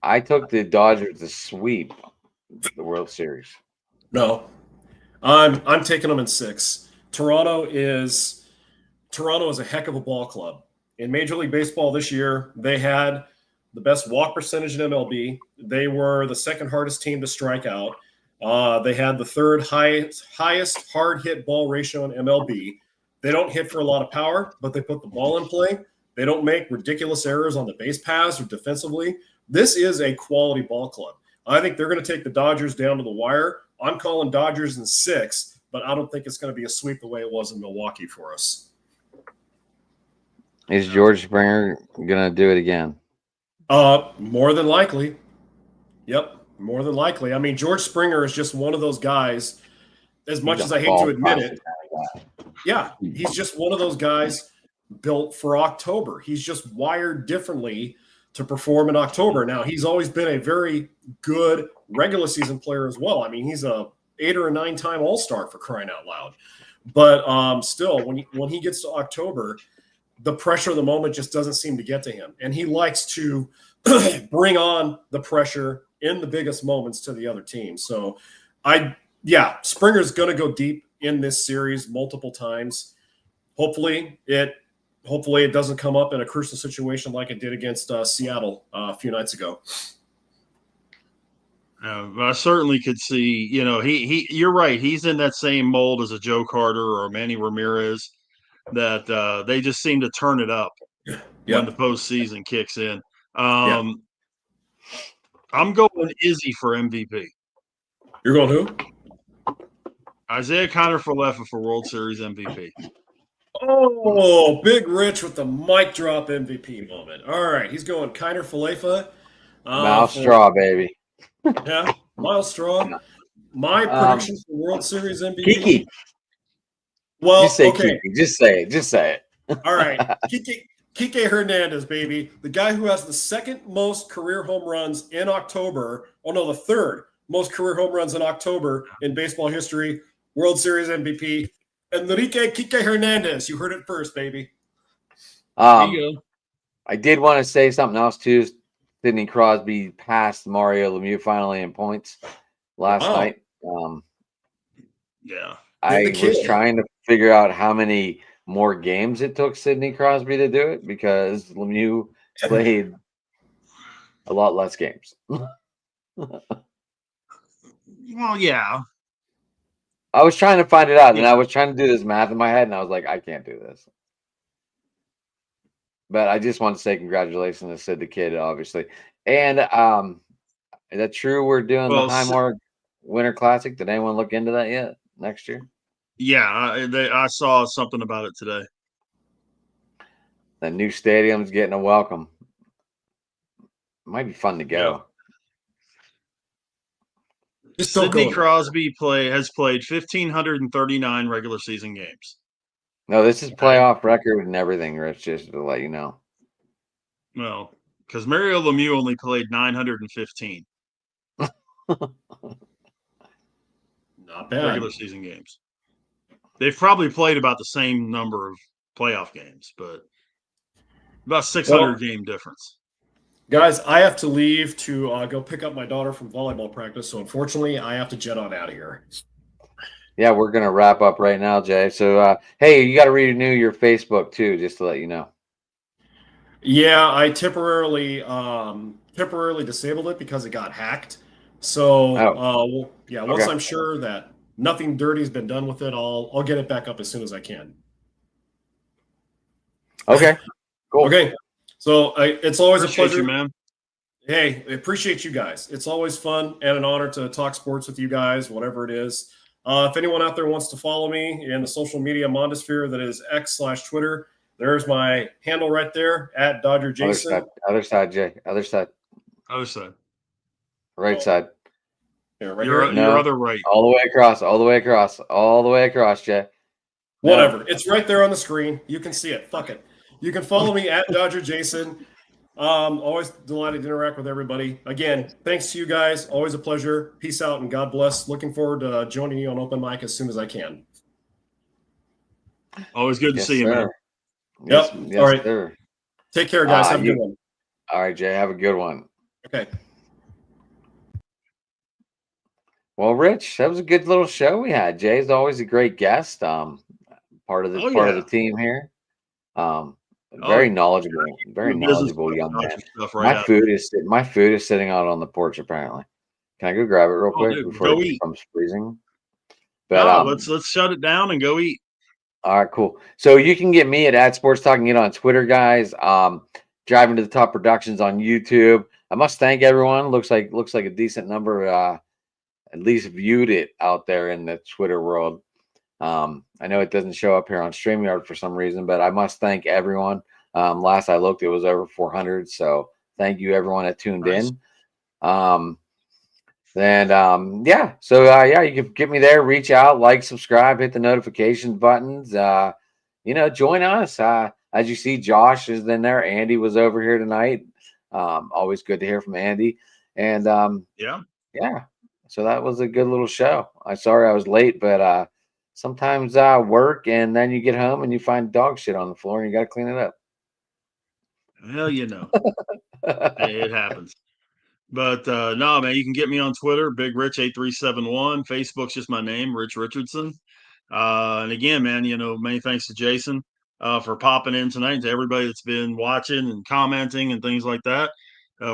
I took the Dodgers to sweep the World Series. No, I'm taking them in 6. Toronto is a heck of a ball club, in Major League Baseball this year, they had the best walk percentage in MLB. They were the second hardest team to strike out. They had the third highest hard hit ball ratio in MLB. They don't hit for a lot of power, but they put the ball in play. They don't make ridiculous errors on the base paths or defensively. This is a quality ball club. I think they're going to take the Dodgers down to the wire. I'm calling Dodgers in 6, but I don't think it's going to be a sweep the way it was in Milwaukee for us. Is George Springer going to do it again? More than likely. Yep, more than likely. I mean, George Springer is just one of those guys, as much as I hate to admit it. Yeah, he's just one of those guys built for October. He's just wired differently to perform in October. Now, he's always been a very good regular season player as well. I mean, he's a 8 or 9 time All-Star for crying out loud. But still, when he gets to October, the pressure of the moment just doesn't seem to get to him. And he likes to bring on the pressure in the biggest moments to the other team. So, Springer's going to go deep in this series multiple times. Hopefully it doesn't come up in a crucial situation like it did against Seattle a few nights ago. I certainly could see, you're right. He's in that same mold as a Joe Carter or Manny Ramirez, that they just seem to turn it up when the postseason kicks in. I'm going Izzy for MVP. You're going who? Isaiah Kiner-Falefa for World Series MVP. Oh, Big Rich with the mic drop MVP moment. All right, he's going Kiner-Falefa. Mouse straw, baby. Yeah, Miles Straw. My prediction for World Series MVP. Kiki. Well, just say okay. Kiki. Just say it. Just say it. All right, Kike Hernandez, baby, the guy who has the second most career home runs in October. Oh no, the third most career home runs in October in baseball history. World Series MVP, Enrique Kike Hernandez. You heard it first, baby. There you go. I did want to say something else too. Sidney Crosby passed Mario Lemieux finally in points last night. I was trying to figure out how many more games it took Sidney Crosby to do it because Lemieux played a lot less games. Well, yeah. I was trying to find it out, and I was trying to do this math in my head, and I was like, I can't do this. But I just want to say congratulations to Sid the Kid, obviously. And is that true? We're doing the Highmark Winter Classic. Did anyone look into that yet? Next year? Yeah, I saw something about it today. The new stadium's getting a welcome. Might be fun to go. Yeah. Sidney Crosby has played 1,539 regular season games. No, this is playoff record and everything, Rich, just to let you know. Well, because Mario Lemieux only played 915. Not bad. Regular season games. They've probably played about the same number of playoff games, but about 600 game difference. Guys, I have to leave to go pick up my daughter from volleyball practice, so unfortunately, I have to jet on out of here. Yeah, we're going to wrap up right now, Jay. So, hey, you got to renew your Facebook too, just to let you know. Yeah, I temporarily disabled it because it got hacked. So, once I'm sure that nothing dirty has been done with it, I'll get it back up as soon as I can. Okay, cool. Okay, so it's always a pleasure, man. Hey, I appreciate you guys. It's always fun and an honor to talk sports with you guys, whatever it is. If anyone out there wants to follow me in the social media mondosphere that is X/Twitter, there's my handle right there at Dodger Jason. Other side, Jay. Other side. Other side. Right side. Yeah, right your other right. All the way across. All the way across. All the way across, Jay. Whatever. No. It's right there on the screen. You can see it. Fuck it. You can follow me at Dodger Jason. Always delighted to interact with everybody. Again, thanks to you guys. Always a pleasure. Peace out and God bless. Looking forward to joining you on open mic as soon as I can. Always good to see you, man. Yep. Yes, all right. Sir. Take care, guys. Have a good one. All right, Jay. Have a good one. Okay. Well, Rich, that was a good little show we had. Jay's always a great guest. Part of the team here. Very yeah. knowledgeable, very Doing business knowledgeable young about man. your stuff right out. My food is sitting out on the porch apparently. Can I go grab it real Oh, quick dude, before go it eat. becomes freezing? But No, let's shut it down and go eat. all right, cool. So you can get me at Sports Talk and get on Twitter, guys. Driving to the Top Productions on YouTube. I must thank everyone. Looks like a decent number at least viewed it out there in the Twitter world. I know it doesn't show up here on StreamYard for some reason, but I must thank everyone. Last I looked, it was over 400. So thank you everyone that tuned Nice. in. Yeah. So yeah, you can get me there, reach out, like, subscribe, hit the notification buttons. Join us. As you see, Josh is in there. Andy was over here tonight. Always good to hear from Andy. And Yeah. So that was a good little show. I'm sorry I was late, but sometimes work and then you get home and you find dog shit on the floor and you got to clean it up. Well, it happens. But no, man, you can get me on Twitter, Big Rich 8371. Facebook's just my name, Rich Richardson. And again, man, many thanks to Jason for popping in tonight, and to everybody that's been watching and commenting and things like that.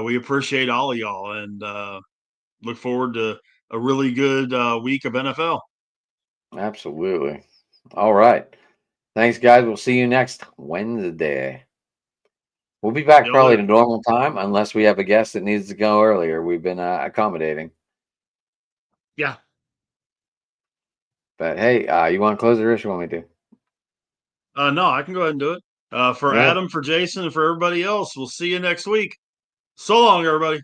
We appreciate all of y'all, and look forward to a really good week of NFL. Absolutely. All right. Thanks, guys. We'll see you next Wednesday. We'll be back probably at a normal time unless we have a guest that needs to go earlier. We've been accommodating. Yeah. But hey, you want to close it or you want me to? No, I can go ahead and do it. For Adam, for Jason, and for everybody else, we'll see you next week. So long, everybody.